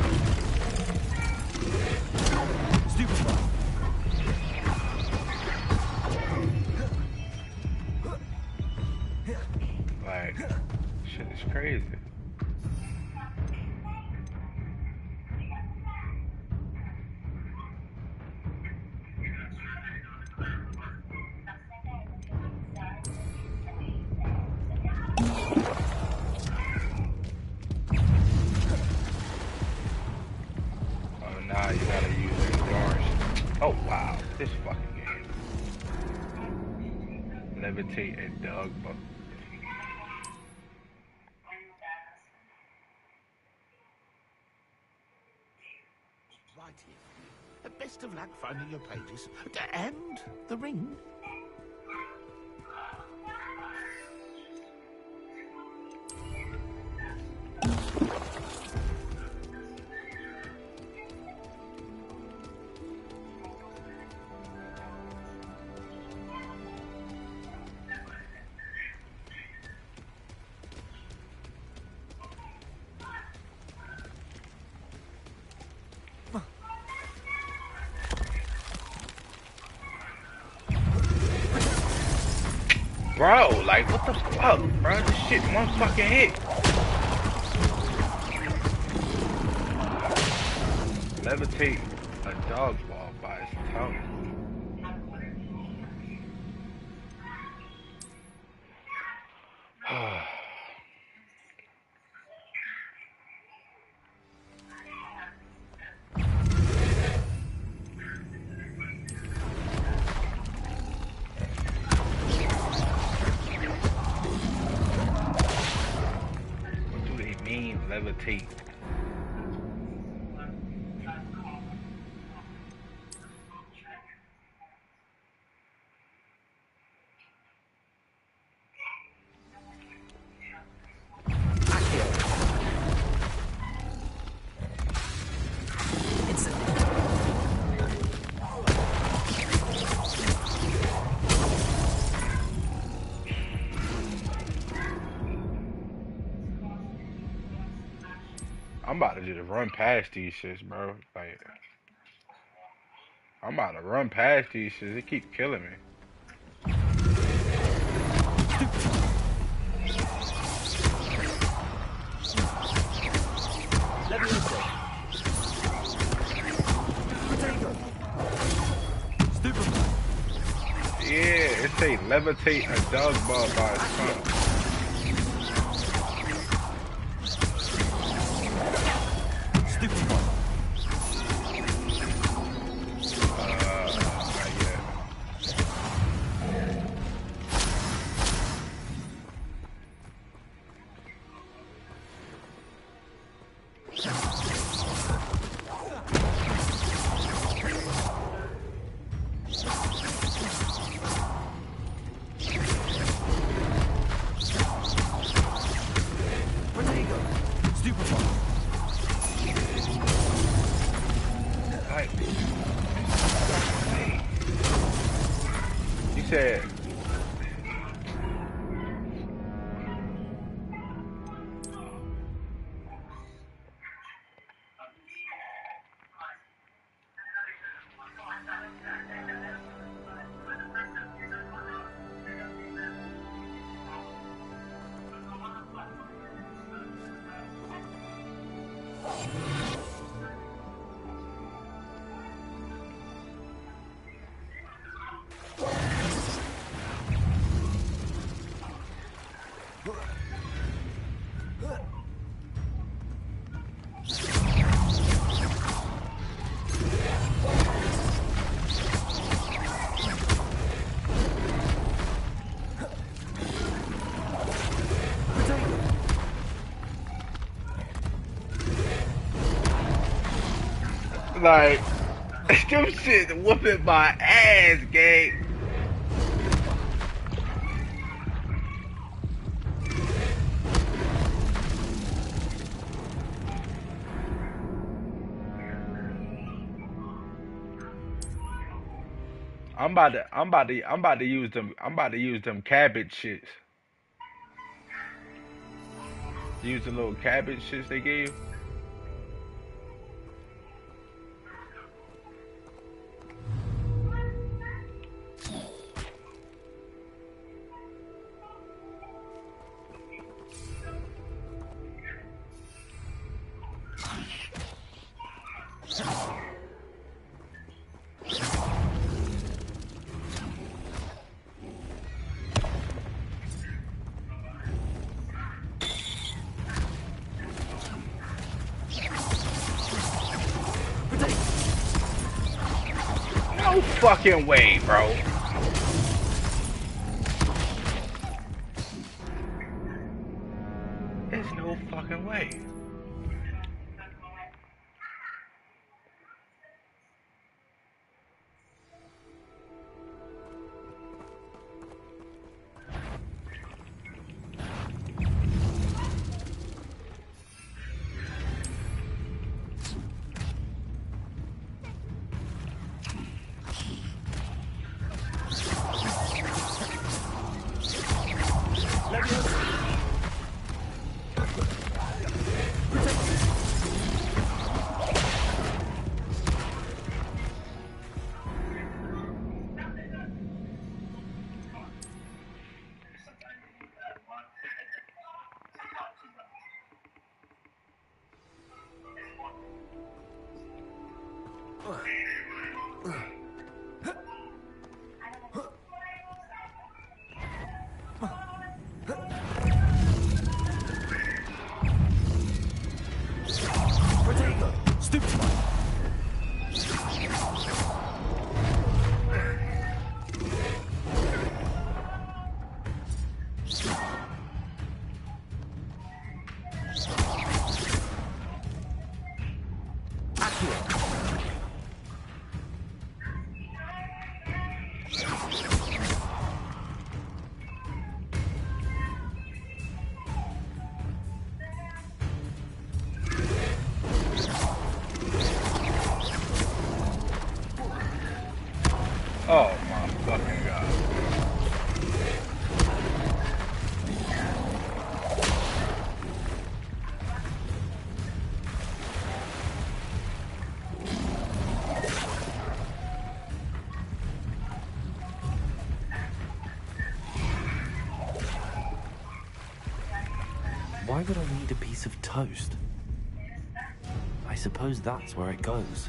Like, shit is crazy. Nah, you gotta use endurance. Oh wow, this fucking game. Levitate and dog buck. Righty. Best of luck finding your pages. And the ring. Bro, like what the fuck, bro? This shit one fucking hit. Levitate a dog ball by its tongue. Levitate. I'm about to just run past these shits, bro. Like, I'm about to run past these shits. They keep killing me. Yeah, it say levitate a dog ball by its tongue. like, them shit whooping my ass, gang. I'm about to use them cabbage shits. Use the little cabbage shits they gave. No fucking way, bro. There's no fucking way. Oh my fucking god. Why would I need a piece of toast? I suppose that's where it goes.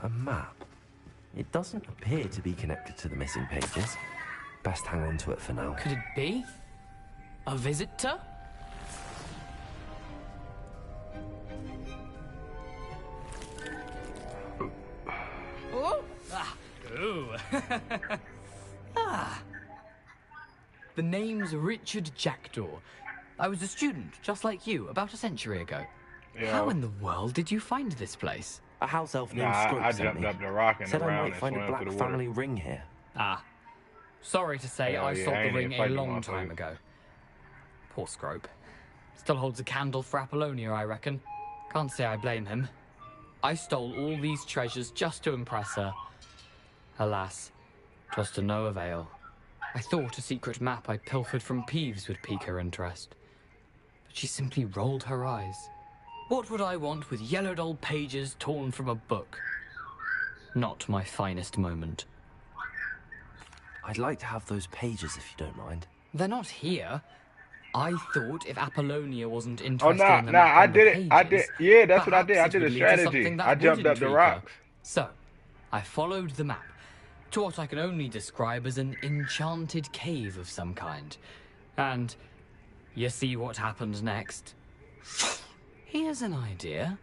A map. It doesn't appear to be connected to the missing pages. Best hang on to it for now. Could it be? A visitor? Oh! Ah. Ooh. Ah. The name's Richard Jackdaw. I was a student, just like you, about a century ago. Yeah. How in the world did you find this place? A house elf named Nah, Scrope I sent jumped me. up the rock and Said I around might and find a swam black through the water. family ring here. Ah. Sorry to say, Hell I yeah, sold I the ain't ring even a fighting long motherfuckers. time ago. Poor Scrope. Still holds a candle for Apollonia, I reckon. Can't say I blame him. I stole all these treasures just to impress her. Alas, 'twas to no avail. I thought a secret map I pilfered from Peeves would pique her interest. But she simply rolled her eyes. What would I want with yellowed old pages torn from a book? Not my finest moment. I'd like to have those pages if you don't mind. They're not here. I thought if Apollonia wasn't Oh, interested nah, in the nah, map I on the did it. pages, I did. Yeah, that's what I did. I perhaps it did a would lead to strategy. something that I would jumped up the intrigue rocks. her. So, I followed the map to what I can only describe as an enchanted cave of some kind. And you see what happened next? Here's an idea.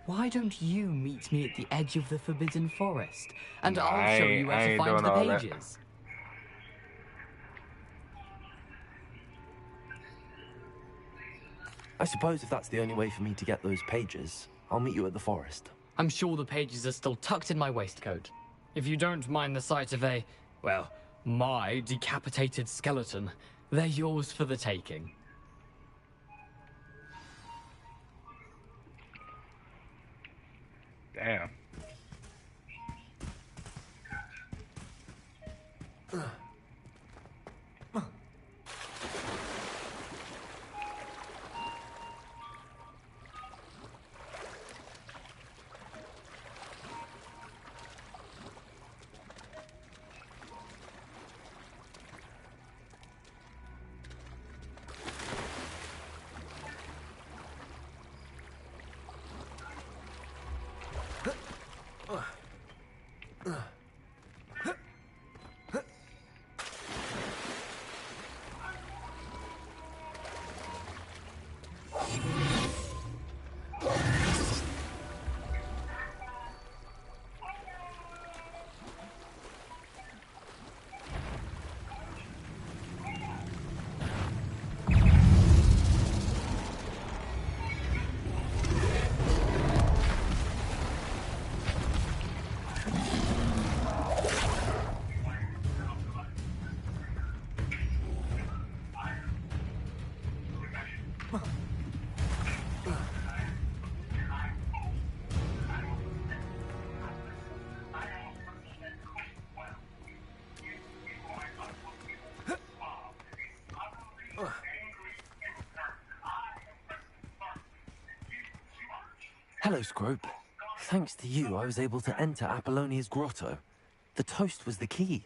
Why don't you meet me at the edge of the Forbidden Forest, and Nah, I'll show you where to find the all that. pages. I suppose if that's the only way for me to get those pages, I'll meet you at the forest. I'm sure the pages are still tucked in my waistcoat. If you don't mind the sight of a, well, my decapitated skeleton, they're yours for the taking. Damn. Hello, Scrope. Thanks to you, I was able to enter Apollonia's grotto. The toast was the key.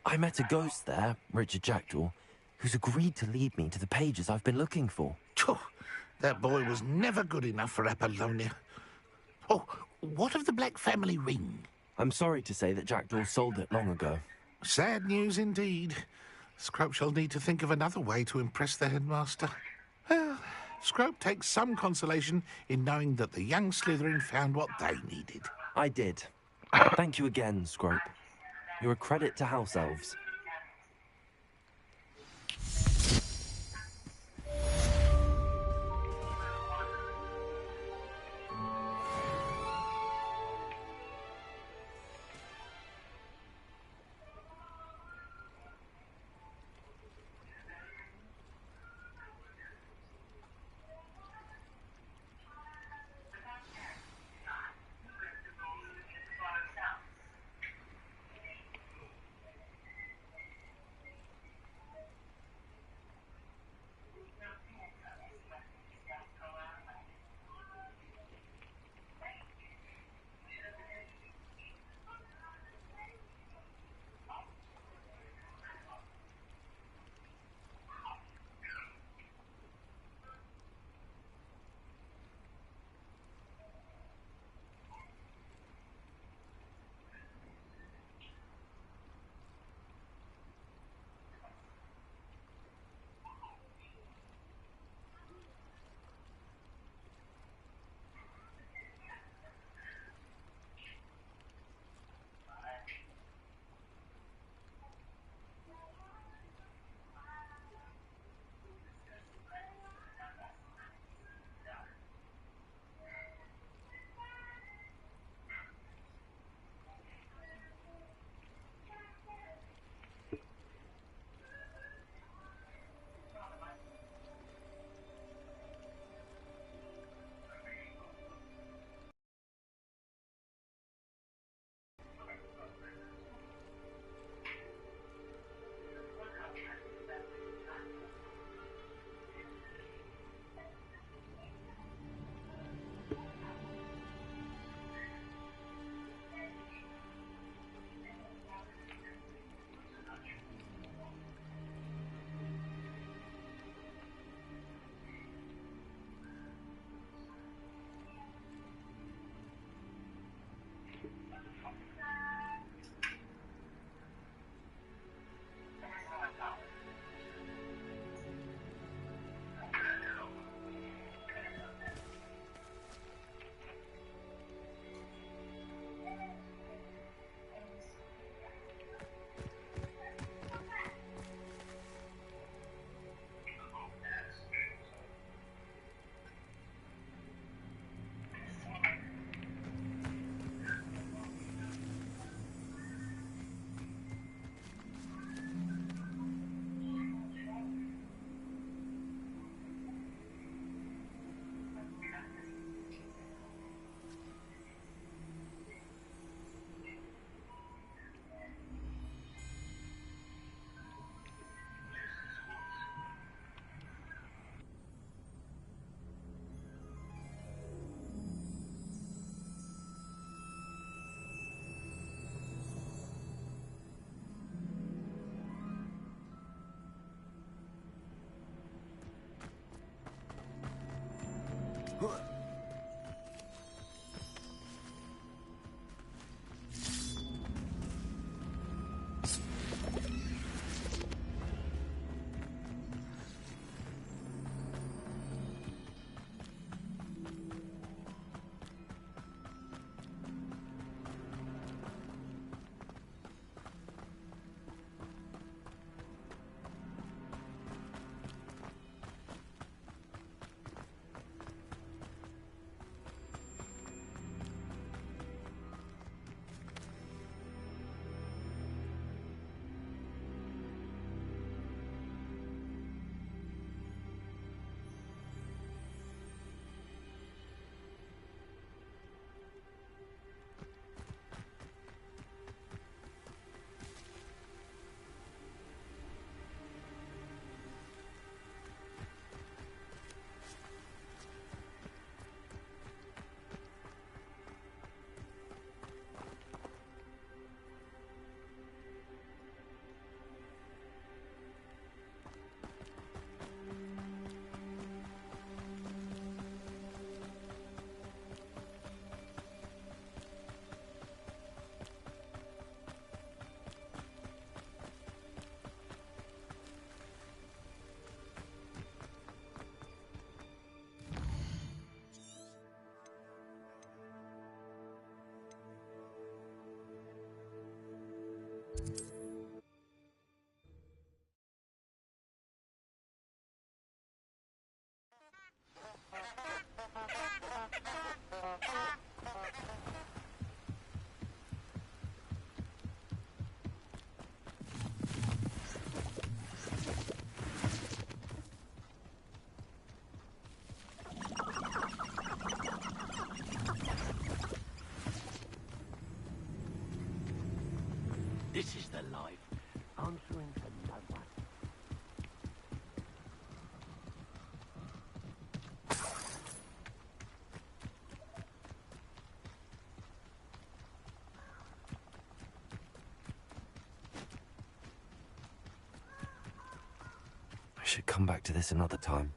I met a ghost there, Richard Jackdaw, who's agreed to lead me to the pages I've been looking for. Phew, that boy was never good enough for Apollonia. Oh, what of the Black family ring? I'm sorry to say that Jackdaw sold it long ago. Sad news indeed. Scrope shall need to think of another way to impress the headmaster. Well, Scrope takes some consolation in knowing that the young Slytherin found what they needed. I did. Thank you again, Scrope. You're a credit to House Elves. should come back to this another time.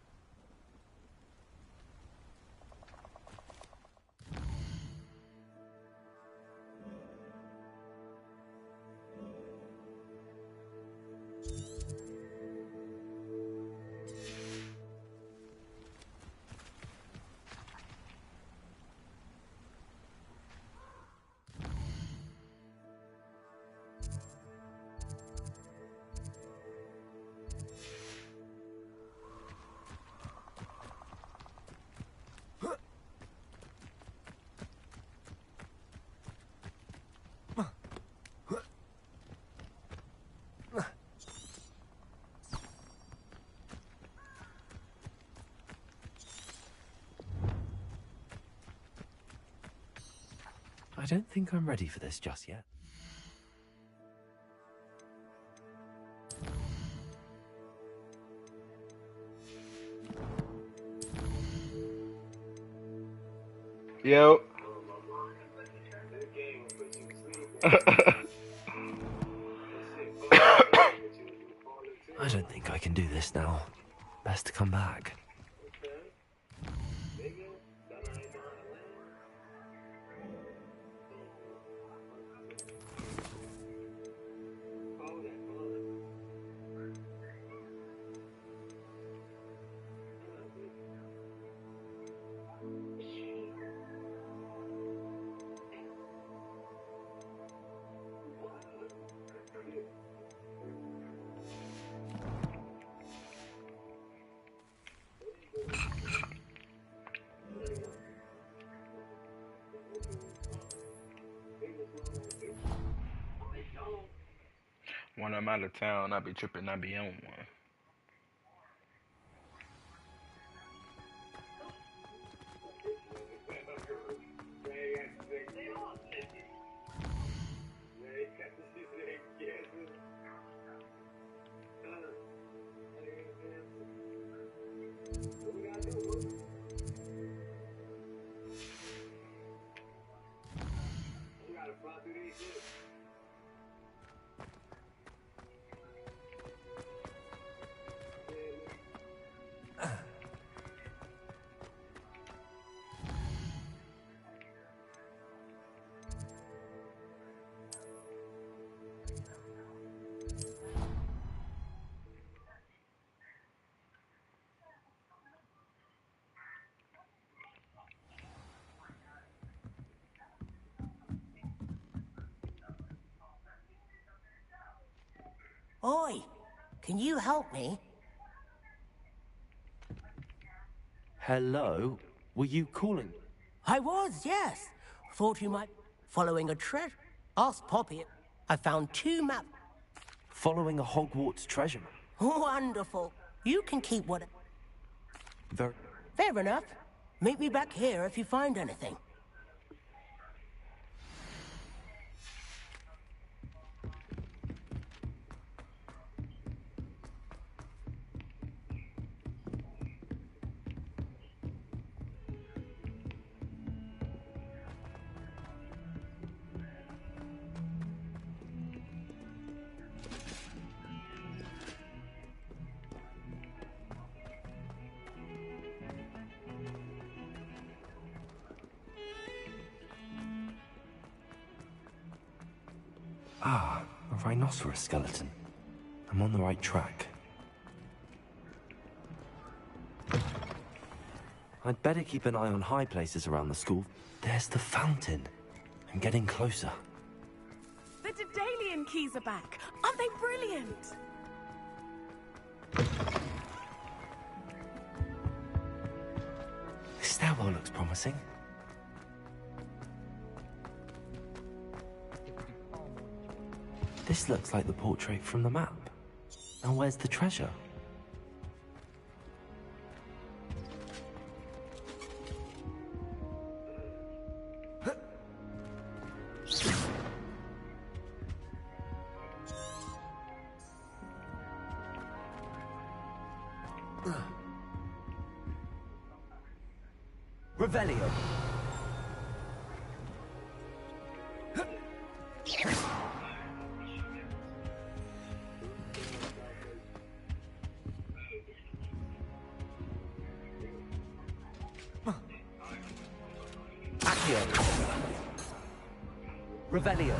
I don't think I'm ready for this just yet. Yo. I don't think I can do this now. Best to come back. When I'm out of town, I be tripping, I be on one. Oi, can you help me? Hello? Were you calling? I was, yes. Thought you might... Following a treasure. Ask Poppy. I found 2 maps. Following a Hogwarts treasure map? Wonderful. You can keep what... Very... Fair enough. Meet me back here if you find anything. Ah, a rhinoceros skeleton. I'm on the right track. I'd better keep an eye on high places around the school. There's the fountain. I'm getting closer. The Daedalian keys are back. Aren't they brilliant? This stairwell looks promising. This looks like the portrait from the map. Now where's the treasure? Revelio. Accio. Revelio.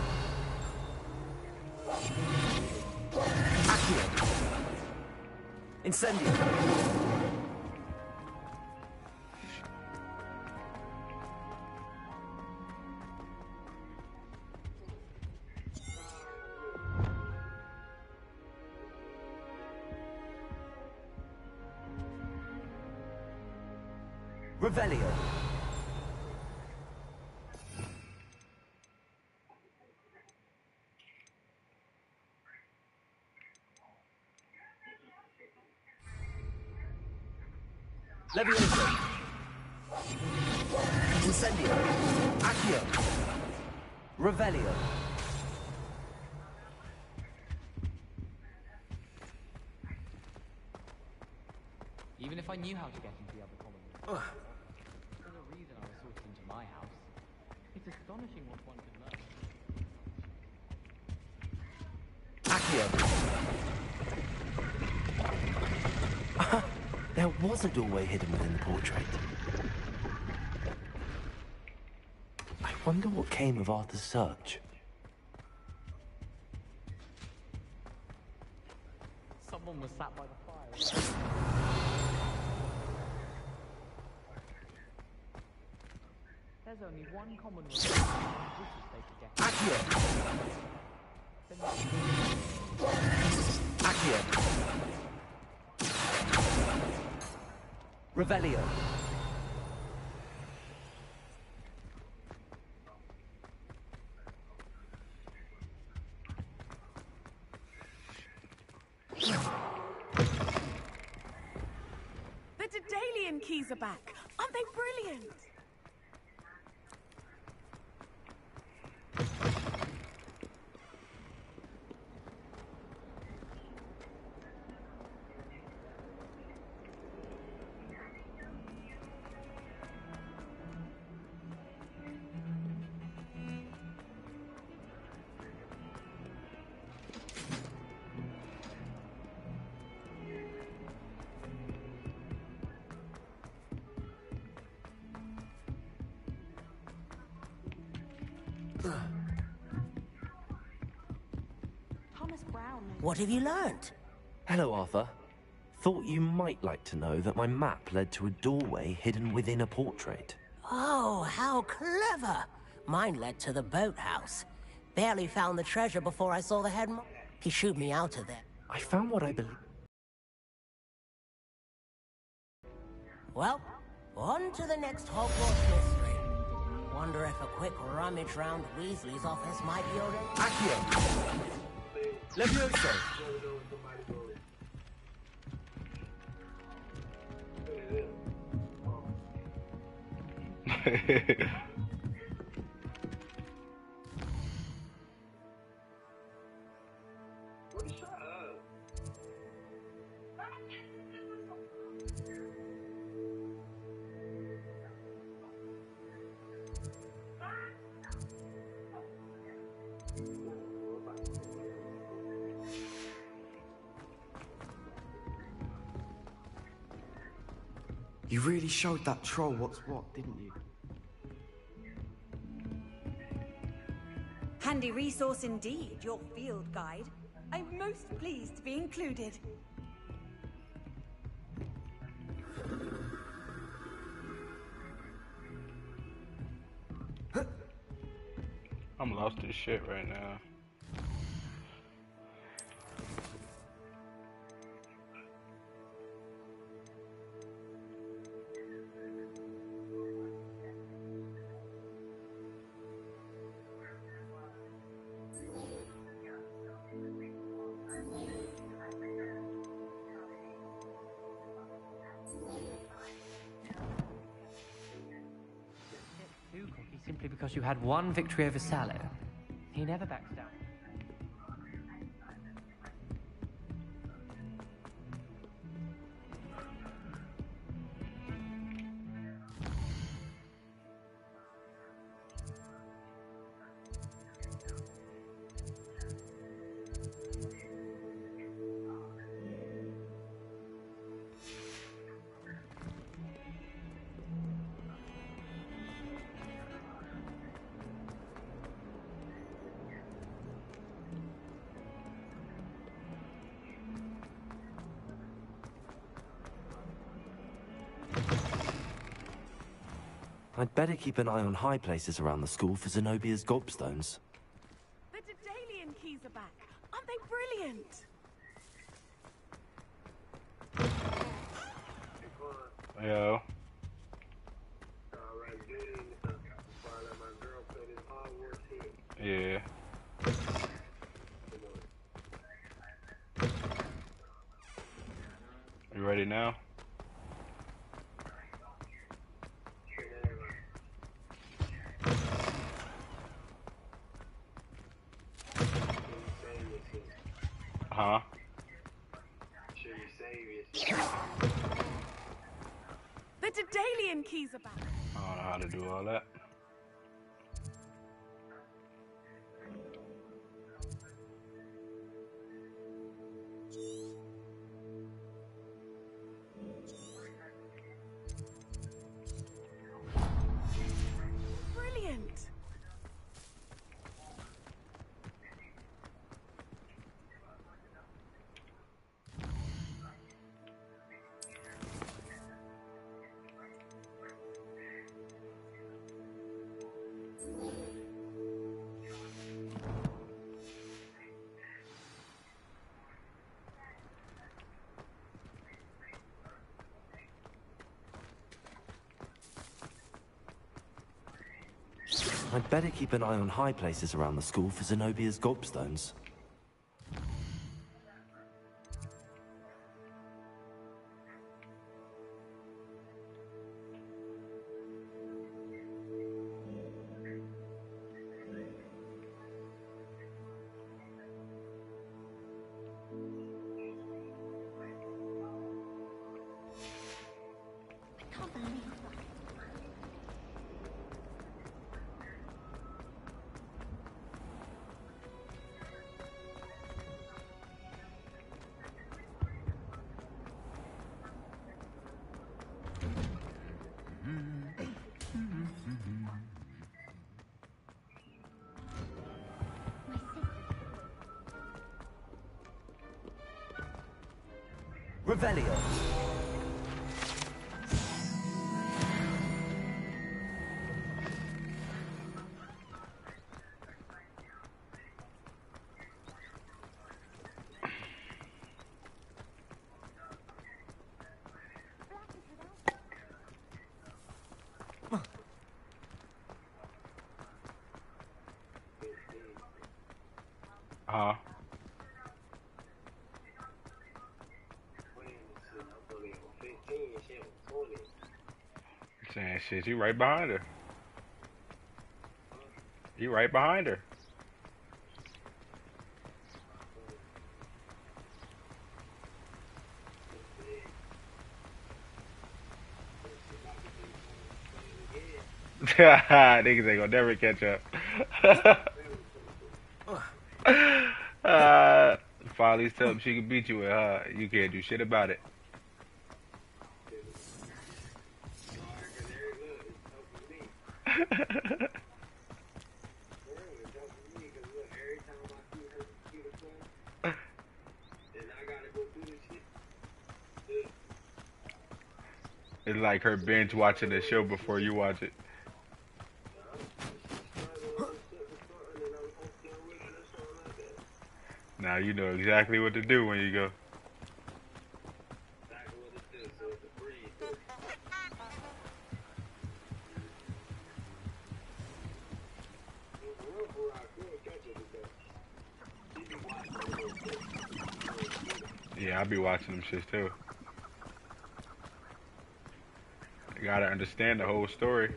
Accio. Incendio. Revelio. Levioso. Incendio. Accio. Revelio. Even if I knew how to get into the other colony, there's a reason I was sorted into my house. It's astonishing what one can learn. Accio. There was a doorway hidden within the portrait. I wonder what came of Arthur's search. Someone was sat by the fire. There's only one common rule. Accio. Accio. Revelio. The Daedalian keys are back. Aren't they brilliant? What have you learned? Hello, Arthur. Thought you might like to know that my map led to a doorway hidden within a portrait. Oh, how clever! Mine led to the boathouse. Barely found the treasure before I saw the head. He shooed me out of there. I found what I believe. Well, on to the next Hogwarts mystery. Wonder if a quick rummage round Weasley's office might yield it. Accio. Levioso. You really showed that troll what's what, didn't you? Handy resource indeed, your field guide. I'm most pleased to be included. I'm lost as shit right now. Simply because you had one victory over Sallow. He never backs down. I'd better keep an eye on high places around the school for Zenobia's gobstones. The Daedalian keys are back. Aren't they brilliant? Yo. Yeah. You ready now? Huh? The Daedalian keys are back. I don't know how to do all that. Brilliant. I'd better keep an eye on high places around the school for Zenobia's gobstones. Revelio. Huh? Saying shit, you right behind her. You right behind her. Niggas ain't gonna never catch up. Follies tell him she can beat you with her. You can't do shit about it. It's like her binge watching the show before you watch it. Now you know exactly what to do when you go. Yeah, I be watching them shits too. You gotta understand the whole story.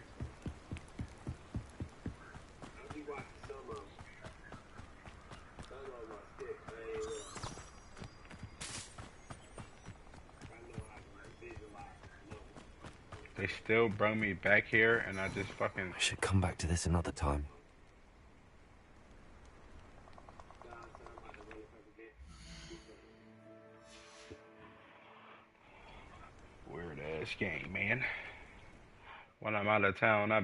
They still brought me back here, and I just fucking... I should come back to this another time. Weird ass game, man. When I'm out of town, I